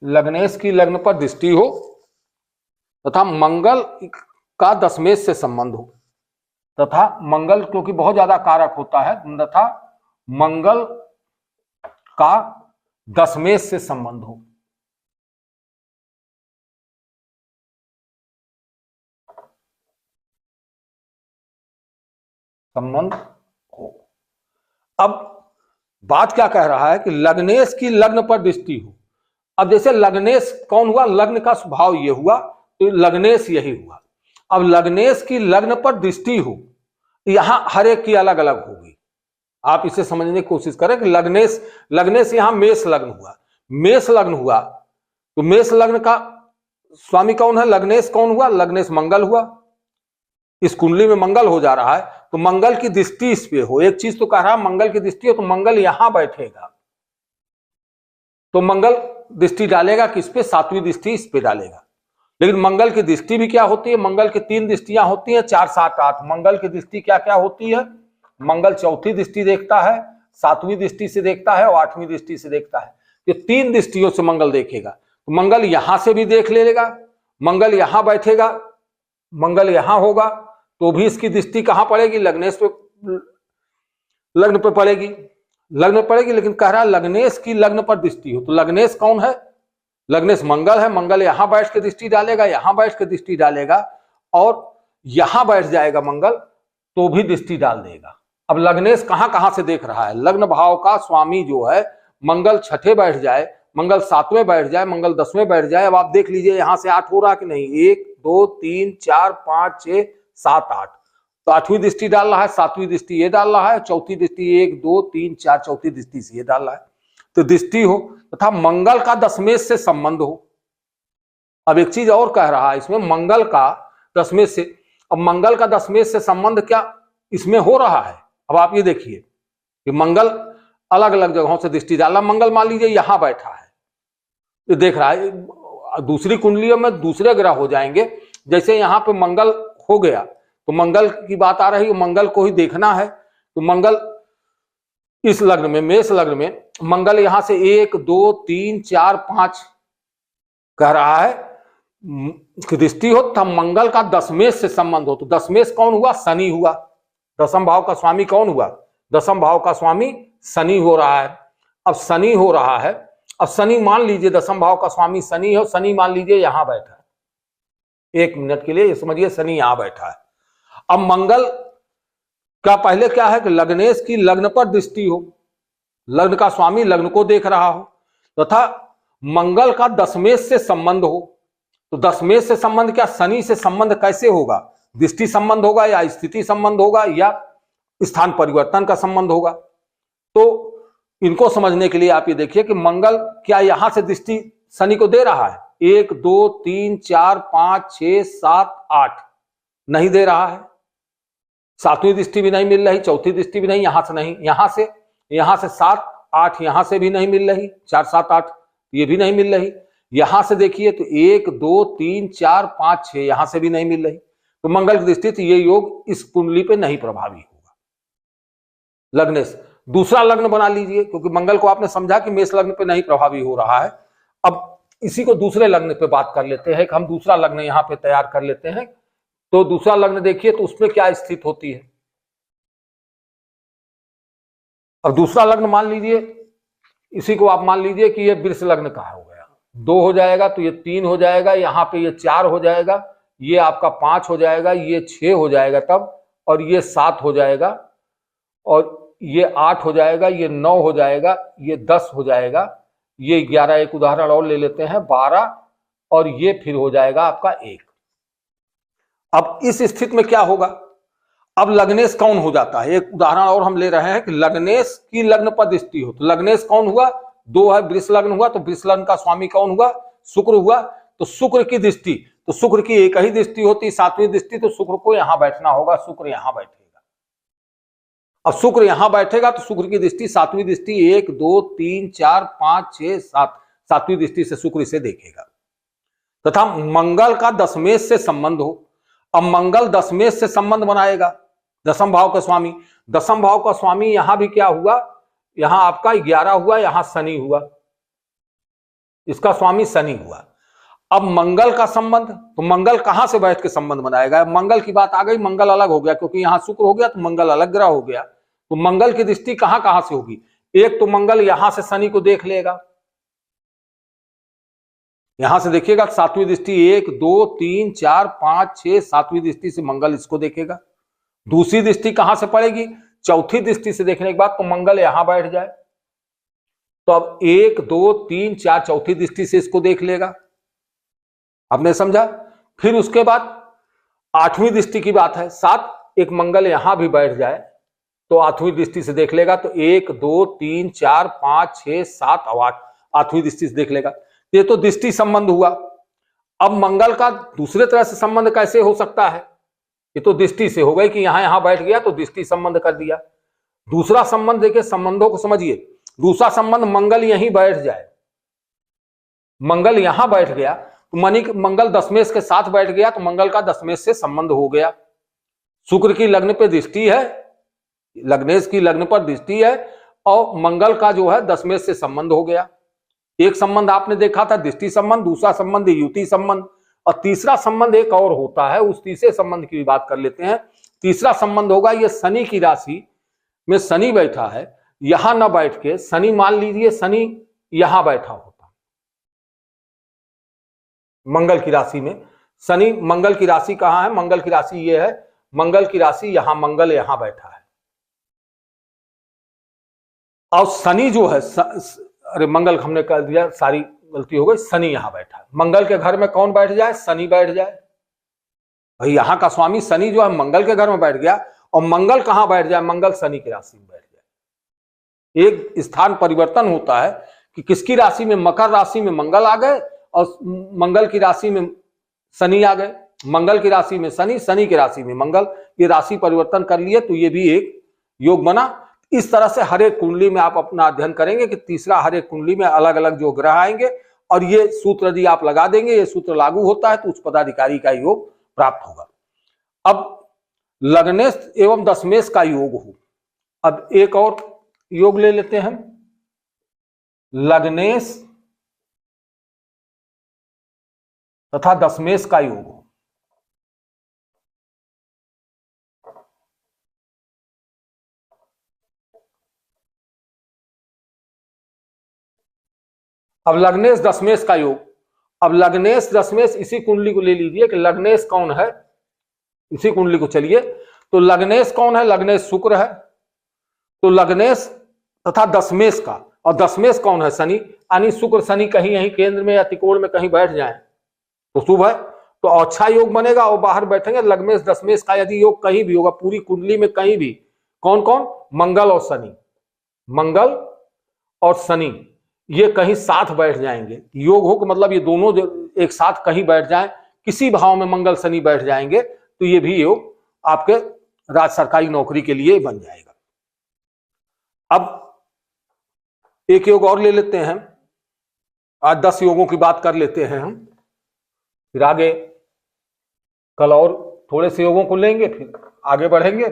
लग्नेश की लग्न पर दृष्टि हो तथा मंगल का दशमेश से संबंध हो, तथा मंगल क्योंकि बहुत ज्यादा कारक होता है, तथा मंगल का दशमेश से संबंध हो। संबंध हो। अब बात क्या कह रहा है कि लग्नेश की लग्न पर दृष्टि हो। अब जैसे लग्नेश कौन हुआ, लग्न का स्वभाव ये हुआ, तो लग्नेश यही हुआ। अब लग्नेश की लग्न पर दृष्टि हो, यहां हर एक की अलग अलग होगी। आप इसे समझने की कोशिश करें कि लग्नेश लग्नेश यहां मेष लग्न हुआ, मेष लग्न हुआ तो मेष लग्न का स्वामी कौन है, लग्नेश कौन हुआ, लग्नेश मंगल हुआ। इस कुंडली में मंगल हो जा रहा है, तो मंगल की दृष्टि इस पे हो। एक चीज तो कह रहा है मंगल की दृष्टि हो, तो मंगल यहां बैठेगा, तो मंगल दृष्टि डालेगा किस पे, सातवीं दृष्टि इस पे डालेगा। लेकिन मंगल की दृष्टि भी क्या होती है, मंगल की 3 दृष्टियां होती हैं, 4 7 8। मंगल की दृष्टि क्या क्या होती है, मंगल चौथी दृष्टि देखता है, 7वीं दृष्टि से देखता है और 8वीं दृष्टि से देखता है। ये 3 दृष्टियों से मंगल देखेगा। तो मंगल यहां से भी देख लेगा, मंगल यहां बैठेगा, मंगल यहां होगा, तो भी इसकी दृष्टि कहां पड़ेगी, लग्नेश पे, लग्न पे पड़ेगी, लग्न पड़ेगी। लेकिन कह रहा है लग्नेश की लग्न पर दृष्टि हो, तो लग्नेश कौन है, लग्नेश मंगल है। मंगल यहां बैठ के दृष्टि डालेगा, यहां बैठ के दृष्टि डालेगा और यहां बैठ जाएगा मंगल, तो भी दृष्टि डाल देगा। अब लग्नेश कहां कहां से देख रहा है, लग्न भाव का स्वामी जो है मंगल 6ठे बैठ जाए, मंगल 7वें बैठ जाए, मंगल 10वें बैठ जाए। अब आप देख लीजिए यहां से 8 हो रहा कि नहीं, 1 2 3 4 5 6 7 8, तो 8वीं दृष्टि डाल रहा है, 7वीं दृष्टि ये डाल रहा है, चौथी दृष्टि 1 2 3 4 चौथी दृष्टि से ये डाल रहा है। तो दृष्टि हो तथा मंगल का दशमेश से संबंध हो। अब एक चीज और कह रहा है इसमें, मंगल का दशमेश से, अब मंगल का दशमेश से संबंध क्या इसमें हो रहा है। अब आप ये देखिए कि मंगल अलग अलग जगहों से दृष्टि डाला, मंगल मान लीजिए यहां बैठा है, ये देख रहा है, दूसरी कुंडलियों में दूसरे ग्रह हो जाएंगे। जैसे यहां पे मंगल हो गया तो मंगल की बात आ रही है, मंगल को ही देखना है। तो मंगल इस लग्न में, मेष लग्न में मंगल यहां से 1 2 3 4 5 कह रहा है दृष्टि हो, तब मंगल का दशमेश से संबंध हो। तो दशमेश कौन हुआ, शनि हुआ। दशम भाव का स्वामी कौन हुआ, दशम भाव का स्वामी शनि हो रहा है। अब शनि हो रहा है, अब शनि मान लीजिए दशम भाव का स्वामी शनि है, शनि मान लीजिए यहां बैठा है। 1 मिनट के लिए समझिए शनि यहां बैठा है। अब मंगल का पहले क्या है कि लग्नेश की लग्न पर दृष्टि हो, लग्न का स्वामी लग्न को देख रहा हो, तथा मंगल का दशमेश से संबंध हो। तो दशमेश से संबंध क्या, शनि से संबंध कैसे होगा, दृष्टि संबंध होगा या स्थिति संबंध होगा या स्थान परिवर्तन का संबंध होगा। तो इनको समझने के लिए आप ये देखिए कि मंगल क्या यहां से दृष्टि शनि को दे रहा है, 1 2 3 4 5 6 7 8 नहीं दे रहा है, 7वीं दृष्टि भी नहीं मिल रही, चौथी दृष्टि भी नहीं, यहां से नहीं, यहां से 7 8 यहां से भी नहीं मिल रही, 4 7 8 ये भी नहीं मिल रही। यहां से देखिए तो 1 2 3 4 5 6 यहां से भी नहीं मिल रही। तो मंगल की दृष्टि तो ये योग इस कुंडली पे नहीं प्रभावी होगा। लग्नेश दूसरा लग्न बना लीजिए, क्योंकि मंगल को आपने समझा कि मेष लग्न पे नहीं प्रभावी हो रहा है। अब इसी को दूसरे लग्न पे बात कर लेते हैं कि हम दूसरा लग्न यहां पे तैयार कर लेते हैं। तो दूसरा लग्न देखिए तो उसमें क्या स्थिति होती है। अब दूसरा लग्न मान लीजिए, इसी को आप मान लीजिए कि ये वृष लग्न का हो गया, 2 हो जाएगा, तो ये 3 हो जाएगा, यहाँ पे ये 4 हो जाएगा, ये आपका 5 हो जाएगा, ये 6 हो जाएगा तब, और ये 7 हो जाएगा, और ये 8 हो जाएगा, ये 9 हो जाएगा, ये 10 हो जाएगा, ये 11, एक उदाहरण और ले लेते हैं 12, और ये फिर हो जाएगा आपका 1। अब इस स्थिति में क्या होगा, अब लग्नेश कौन हो जाता है, एक उदाहरण और हम ले रहे हैं कि लग्नेश की लग्न पर दृष्टि हो। तो लग्नेश कौन हुआ, 2 है, वृष लग्न हुआ, तो वृष लग्न का स्वामी कौन हुआ, शुक्र हुआ। तो शुक्र की दृष्टि, तो शुक्र की एक ही दृष्टि होती, 7वीं दृष्टि, तो शुक्र को यहां बैठना होगा, शुक्र यहां बैठेगा। अब शुक्र यहां बैठेगा तो शुक्र की दृष्टि 7वीं दृष्टि 1 2 3 4 5 6 7 7वीं दृष्टि से शुक्र इसे देखेगा। तथा मंगल का दशमेश से संबंध हो। अब मंगल दशमेश से संबंध बनाएगा, दशम भाव का स्वामी, दशम भाव का स्वामी यहां भी क्या हुआ, यहां आपका 11 हुआ, यहां शनि हुआ, इसका स्वामी शनि हुआ। अब मंगल का संबंध, तो मंगल कहां से बैठ के संबंध बनाएगा, मंगल की बात आ गई, मंगल अलग हो गया, क्योंकि यहां शुक्र हो गया तो मंगल अलग ग्रह हो गया। तो मंगल की दृष्टि कहां कहां से होगी, एक तो मंगल यहां से शनि को देख लेगा, यहां से देखिएगा 7वीं दृष्टि 1 2 3 4 5 6 7वीं दृष्टि से मंगल इसको देखेगा, दूसरी दृष्टि कहां से पड़ेगी? चौथी दृष्टि से देखने के बाद तो मंगल यहां बैठ जाए, तो अब 1 2 3 4 चौथी दृष्टि से इसको देख लेगा। आपने समझा? फिर उसके बाद 8वीं दृष्टि की बात है, 7 एक मंगल यहां भी बैठ जाए तो 8वीं दृष्टि से देख लेगा, तो 1 2 3 4 5 6 7 और 8 8वीं दृष्टि से देख लेगा। ये तो दृष्टि संबंध हुआ। अब मंगल का दूसरे तरह से संबंध कैसे हो सकता है? ये तो दृष्टि से हो गई कि यहां बैठ गया तो दृष्टि संबंध कर दिया। दूसरा संबंध देखिए, संबंधों को समझिए। दूसरा संबंध मंगल यहीं बैठ जाए, मंगल यहां बैठ गया तो मनी मंगल दशमेश के साथ बैठ गया तो मंगल का दशमेश से संबंध हो गया। शुक्र की लग्न पे दृष्टि है, लग्नेश की लग्न पर दृष्टि है और मंगल का जो है दशमेश से संबंध हो गया। एक संबंध आपने देखा था दृष्टि संबंध, दूसरा संबंध युति संबंध, और तीसरा संबंध एक और होता है, उस तीसरे संबंध की भी बात कर लेते हैं। तीसरा संबंध होगा ये शनि की राशि में शनि बैठा है, यहां न बैठ के शनि, मान लीजिए शनि यहां बैठा होता, मंगल की राशि में शनि, मंगल की राशि कहां है? मंगल की राशि ये है, मंगल की राशि यहां, मंगल यहां बैठा है और शनि जो है अरे मंगल हमने कर दिया, सारी गलती हो गई, शनि यहां बैठा है। मंगल के घर में कौन बैठ जाए? शनि बैठ जाए। भाई यहां का स्वामी शनि जो है मंगल के घर में बैठ गया, और मंगल कहां बैठ जाए? मंगल शनि की राशि में बैठ जाए। एक स्थान परिवर्तन होता है कि किसकी राशि में? मकर राशि में मंगल आ गए और मंगल की राशि में शनि आ गए, मंगल की राशि में शनि, शनि की राशि में मंगल, ये राशि परिवर्तन कर लिए तो ये भी एक योग बना। इस तरह से हर एक कुंडली में आप अपना अध्ययन करेंगे कि तीसरा हर एक कुंडली में अलग अलग जो ग्रह आएंगे और ये सूत्र यदि आप लगा देंगे, ये सूत्र लागू होता है तो उच्च पदाधिकारी का योग प्राप्त होगा। अब लग्नेश एवं दशमेश का योग हो, अब एक और योग ले लेते हैं, लग्नेश तथा दशमेश का योग हो। अब लग्नेश दशमेश का योग, अब लग्नेश दशमेश इसी कुंडली को ले लीजिए कि लग्नेश कौन है, इसी कुंडली को चलिए, तो लग्नेश कौन है? लग्नेश शुक्र है, तो लग्नेश तथा दशमेश का, और दशमेश कौन है? शनि, यानी शुक्र शनि कहीं यहीं केंद्र में या त्रिकोण में कहीं बैठ जाए तो शुभ है, तो अच्छा योग बनेगा। और बाहर बैठेंगे लग्नेश दशमेश का यदि योग कहीं भी होगा पूरी कुंडली में, कहीं भी, कौन कौन? मंगल और शनि, मंगल और शनि ये कहीं साथ बैठ जाएंगे, योग हो मतलब ये दोनों एक साथ कहीं बैठ जाएं, किसी भाव में मंगल शनि बैठ जाएंगे तो ये भी योग आपके राज्य सरकारी नौकरी के लिए बन जाएगा। अब एक योग और ले लेते हैं, आज 10 योगों की बात कर लेते हैं हम, फिर आगे कल और थोड़े से योगों को लेंगे, फिर आगे बढ़ेंगे।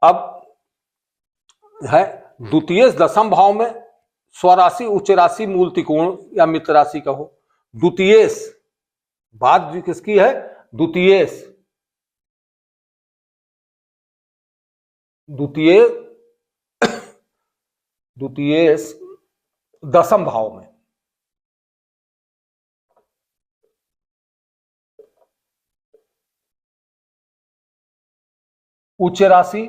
अब है द्वितीय दशम भाव में स्वराशि, उच्च राशि, मूल त्रिकोण या मित्र राशि का हो। द्वितीय बात किसकी है? द्वितीय, द्वितीय द्वितीय दशम भाव में, उच्च राशि,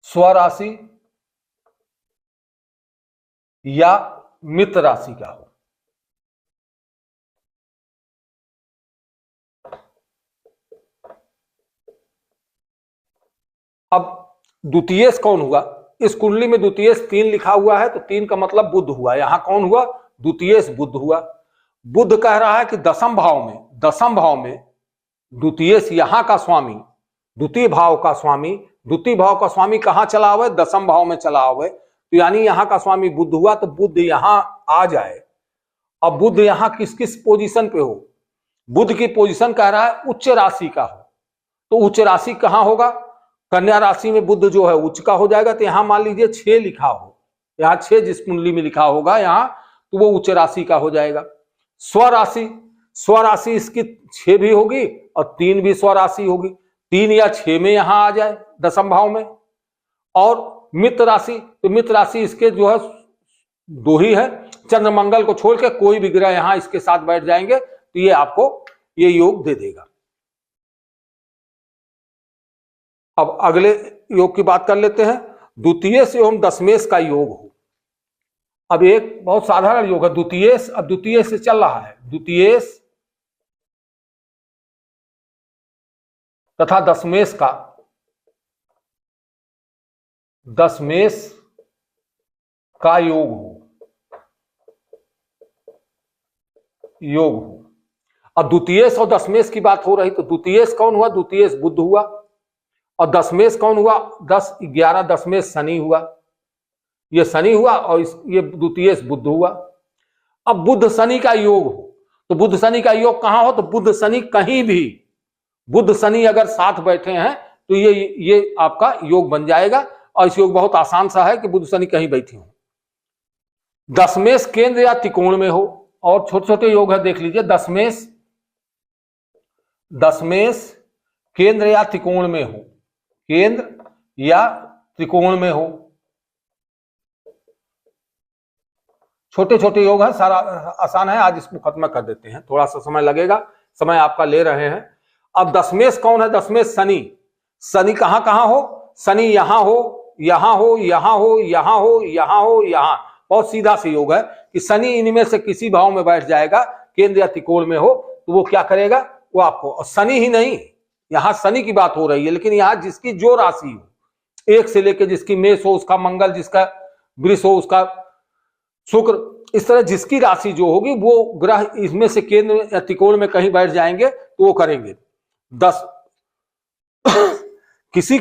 स्वराशि या मित्र राशि का हो। अब द्वितीय कौन हुआ? इस कुंडली में द्वितीय 3 लिखा हुआ है तो 3 का मतलब बुध हुआ। यहां कौन हुआ? द्वितीय बुध हुआ। बुध कह रहा है कि दशम भाव में द्वितीय यहां का स्वामी, द्वितीय भाव का स्वामी, द्वितीय भाव का स्वामी कहां चला हुआ है? दशम भाव में चला हुआ है, तो यानी यहां का स्वामी बुध हुआ, तो बुध यहां आ जाए। अब बुध यहां किस किस पोजीशन पे हो? बुध की पोजीशन कह रहा है उच्च राशि का हो, तो उच्च राशि कहां होगा? कन्या राशि में बुध जो है उच्च का हो जाएगा, तो यहां मान लीजिए 6 लिखा हो, यहां 6 जिस कुंडली में लिखा होगा यहां, तो वो उच्च राशि का हो जाएगा। स्वराशि, स्वराशि इसकी 6 भी होगी और 3 भी स्वराशि होगी, 3 या 6 में यहां आ जाए दशम भाव में। और मित्र राशि, तो मित्र राशि इसके जो है 2 ही है, चंद्र मंगल को छोड़ के कोई भी ग्रह यहां इसके साथ बैठ जाएंगे तो ये आपको ये योग दे देगा। अब अगले योग की बात कर लेते हैं, द्वितीय से एवं दशमेश का योग हो। अब एक बहुत साधारण योग है द्वितीयेश, अब द्वितीय से चल रहा है, द्वितीयेश तथा दशमेश का योग हो। अब द्वितीयेश और दशमेश की बात हो रही, तो द्वितीयेश कौन हुआ? द्वितीयेश बुध हुआ। और दशमेश कौन हुआ? 10, 11 दशमेश शनि हुआ, ये शनि हुआ और ये द्वितीयेश बुध हुआ। अब बुध शनि का योग हो, तो बुध शनि का योग कहां हो? तो बुध शनि कहीं भी, बुध शनि अगर साथ बैठे हैं तो ये आपका योग बन जाएगा। और इस योग बहुत आसान सा है कि बुध शनि कहीं बैठे हो। दशमेश केंद्र या त्रिकोण में हो, और छोटे छोटे योग है देख लीजिए, दशमेश केंद्र या त्रिकोण में हो, केंद्र या त्रिकोण में हो, छोटे छोटे योग है, सारा आसान है। आज इसको खत्म कर देते हैं, थोड़ा सा समय लगेगा, समय आपका ले रहे हैं। अब दशमेश कौन है? दशमेश शनि। शनि कहां कहां हो? शनि यहां हो, यहां हो, यहां हो, यहां हो, यहां हो, यहां। बहुत सीधा सा योग है कि शनि इनमें से किसी भाव में बैठ जाएगा, केंद्र या त्रिकोण में हो, तो वो क्या करेगा? वो आपको, और शनि ही नहीं, यहां शनि की बात हो रही है, लेकिन यहां जिसकी जो राशि हो, 1 से लेकर जिसकी मेष हो उसका मंगल, जिसका वृष हो उसका शुक्र, इस तरह जिसकी राशि जो होगी वो ग्रह इसमें से केंद्र या त्रिकोण में कहीं बैठ जाएंगे तो वो करेंगे। 10 किसी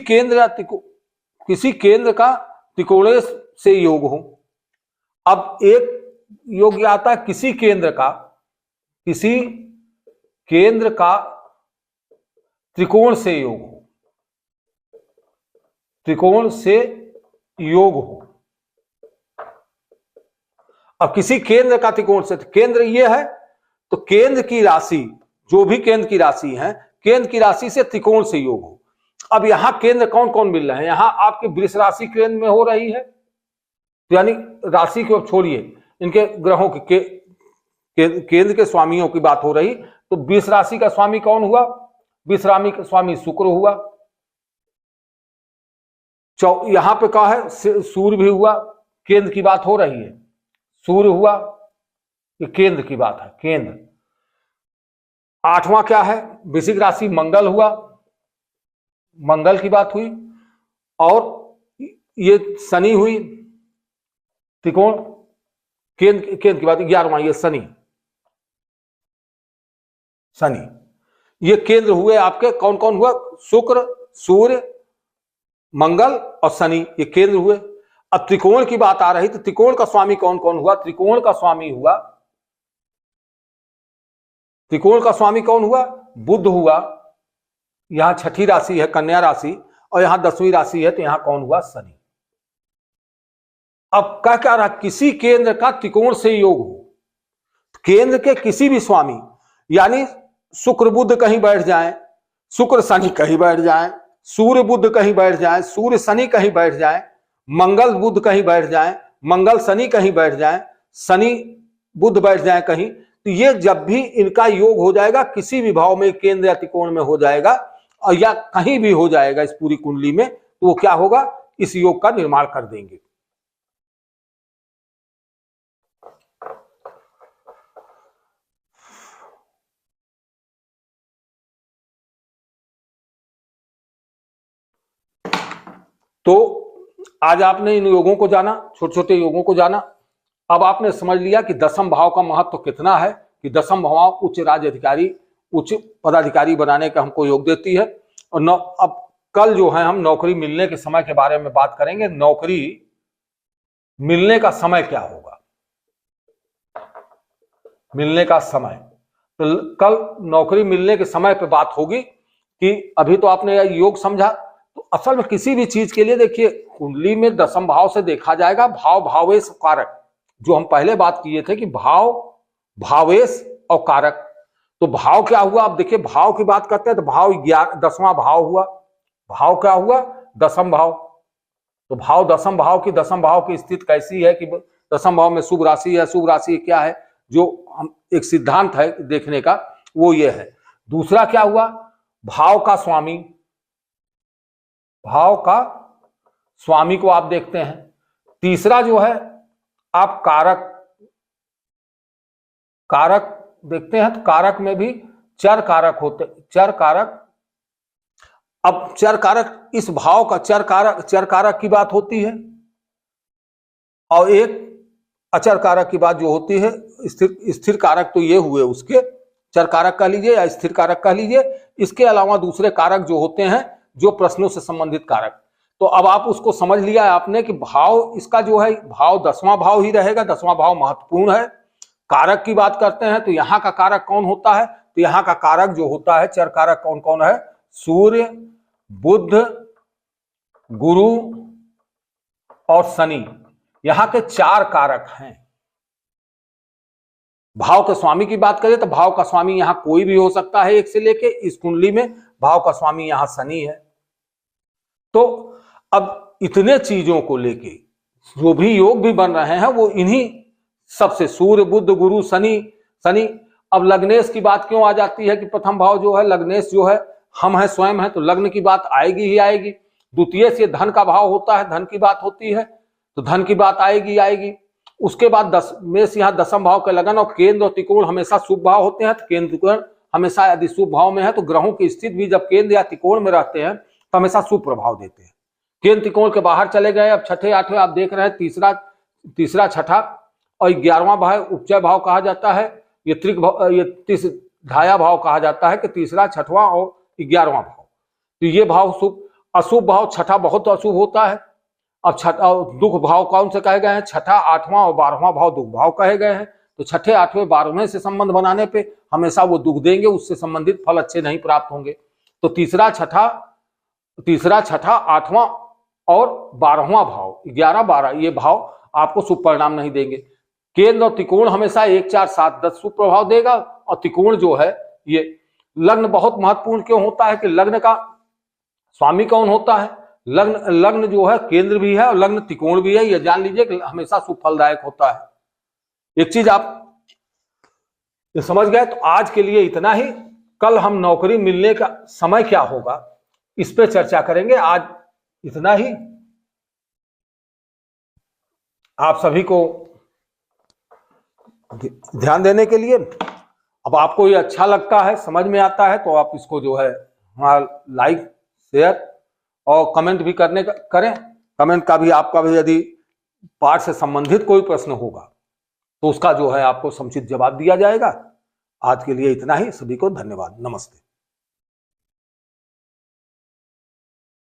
केंद्र का त्रिकोण से योग हो। अब एक योग आता है किसी केंद्र का त्रिकोण से योग हो, त्रिकोण से योग हो। अब किसी केंद्र का त्रिकोण से, केंद्र ये है तो केंद्र की राशि, जो भी केंद्र की राशि है, केंद्र की राशि से त्रिकोण से योग हो। अब यहां केंद्र कौन कौन मिल रहे हैं? यहां आपके वृष राशि केंद्र में हो रही है, तो यानी राशि को छोड़िए, इनके ग्रहों के केंद्र के स्वामियों की बात हो रही, तो वृष राशि का स्वामी कौन हुआ? वृष राशि का स्वामी शुक्र हुआ। यहां पे क्या है? सूर्य भी हुआ, केंद्र की बात हो रही है, सूर्य हुआ, ये केंद्र की बात है, केंद्र। 8वां क्या है? वृश्चिक राशि मंगल हुआ, मंगल की बात हुई। और ये शनि हुई, त्रिकोण केंद्र की बात। 11वां ये शनि, ये केंद्र हुए आपके, कौन कौन हुआ? शुक्र, सूर्य, मंगल और शनि, ये केंद्र हुए। अब त्रिकोण की बात आ रही, तो त्रिकोण का स्वामी कौन कौन हुआ? त्रिकोण का स्वामी कौन हुआ? बुध हुआ। यहां 6ठी राशि है कन्या राशि, और यहां 10वीं राशि है, तो यहां कौन हुआ? शनि। अब क्या रहा? किसी केंद्र का त्रिकोण से योग हो, केंद्र के किसी भी स्वामी, यानी शुक्र बुध कहीं बैठ जाए, शुक्र शनि कहीं बैठ जाए, सूर्य बुध कहीं बैठ जाए, सूर्य शनि कहीं बैठ जाए, मंगल बुध कहीं बैठ जाए, मंगल शनि कहीं बैठ जाए, शनि बुध बैठ जाए कहीं, तो ये जब भी इनका योग हो जाएगा, किसी भी भाव में केंद्र या त्रिकोण में हो जाएगा, और या कहीं भी हो जाएगा इस पूरी कुंडली में, तो वो क्या होगा? इस योग का निर्माण कर देंगे। तो आज आपने इन योगों को जाना, छोटे छोटे योगों को जाना। अब आपने समझ लिया कि दशम भाव का महत्व कितना है, कि दशम भाव उच्च राज्य अधिकारी, उच्च पदाधिकारी बनाने का हमको योग देती है। और अब कल जो है हम नौकरी मिलने के समय के बारे में बात करेंगे। नौकरी मिलने का समय क्या होगा, मिलने का समय, तो कल नौकरी मिलने के समय पे बात होगी। कि अभी तो आपने योग समझा, तो असल में किसी भी चीज के लिए देखिए, कुंडली में दशम भाव से देखा जाएगा भाव भावेश कारक, जो हम पहले बात किए थे कि भाव भावेश और कारक। तो भाव क्या हुआ, आप देखिए भाव की बात करते हैं तो भाव 10वां भाव हुआ। भाव क्या हुआ, दसम भाव। तो भाव दसम भाव की स्थिति कैसी है कि दसम भाव में शुभ राशि है। शुभ राशि क्या है, जो हम एक सिद्धांत है देखने का, वो ये है। दूसरा क्या हुआ, भाव का स्वामी। भाव का स्वामी को आप देखते हैं। तीसरा जो है आप कारक देखते हैं, तो कारक में भी चर कारक होते, चर कारक। अब चर कारक, इस भाव का चर कारक की बात होती है, और एक अचर कारक की बात जो होती है, स्थिर कारक तो ये हुए उसके, चर कारक कह लीजिए या स्थिर कारक कह लीजिए। इसके अलावा दूसरे कारक जो होते हैं, जो प्रश्नों से संबंधित कारक। तो अब आप उसको समझ लिया है आपने कि भाव इसका जो है, भाव 10वां भाव ही रहेगा। 10वां भाव महत्वपूर्ण है। कारक की बात करते हैं तो यहाँ का कारक कौन होता है, तो यहाँ का कारक जो होता है, चर कारक कौन कौन है, सूर्य, बुध, गुरु और शनि। यहाँ के 4 कारक हैं। भाव के स्वामी की बात करें तो भाव का स्वामी यहाँ कोई भी हो सकता है, एक से लेके। इस कुंडली में भाव का स्वामी यहाँ शनि है। तो अब इतने चीजों को लेके जो भी योग भी बन रहे हैं, वो इन्हीं सबसे, सूर्य, बुध, गुरु, शनि। अब लग्नेश की बात क्यों आ जाती है कि प्रथम भाव जो है, लग्नेश जो है हम है, स्वयं है, तो लग्न की बात आएगी ही आएगी। द्वितीय से धन का भाव होता है, धन की बात होती है, तो धन की बात आएगी। उसके बाद 10 में से यहाँ दसम भाव के लगन, और केंद्र और त्रिकोण हमेशा शुभ भाव होते हैं। तो केंद्र त्रिकोण हमेशा यदि शुभ भाव में है, तो ग्रहों की स्थिति भी जब केंद्र या त्रिकोण में रहते हैं तो हमेशा शुभ प्रभाव देते हैं। केंद्र त्रिकोण के बाहर चले गए, अब छठे आठवें आप देख रहे हैं, तीसरा छठा और 11वां भाव उपचय भाव कहा जाता है। ये ढाया भाव कहा जाता है कि तीसरा, छठवां और 11वां भाव। तो ये भाव शुभ। अशुभ भाव छठा बहुत अशुभ होता है। अब छठा दुख भाव कौन से कहे गए हैं, छठा, 8वां और 12वां भाव दुख भाव कहे गए हैं। तो छठे, 8वें, 12वें से संबंध बनाने पे हमेशा वो दुख देंगे, उससे संबंधित फल अच्छे नहीं प्राप्त होंगे। तो तीसरा, छठा, 8वां और 12वां भाव, 11, 12, ये भाव आपको शुभ परिणाम नहीं देंगे। केंद्र और त्रिकोण हमेशा 1, 4, 7, 10 शुभ प्रभाव देगा। और त्रिकोण जो है, ये लग्न बहुत महत्वपूर्ण क्यों होता है कि लग्न का स्वामी कौन होता है, लग्न जो है केंद्र भी है और लग्न त्रिकोण भी है। ये जान लीजिए कि हमेशा शुभ फलदायक होता है। एक चीज आप ये समझ गए। तो आज के लिए इतना ही। कल हम नौकरी मिलने का समय क्या होगा, इस पे चर्चा करेंगे। आज इतना ही। आप सभी को ध्यान देने के लिए। अब आपको ये अच्छा लगता है, समझ में आता है, तो आप इसको जो है हमारा लाइक, शेयर और कमेंट भी करें। कमेंट का भी, आपका भी यदि पाठ से संबंधित कोई प्रश्न होगा तो उसका जो है आपको समुचित जवाब दिया जाएगा। आज के लिए इतना ही। सभी को धन्यवाद। नमस्ते।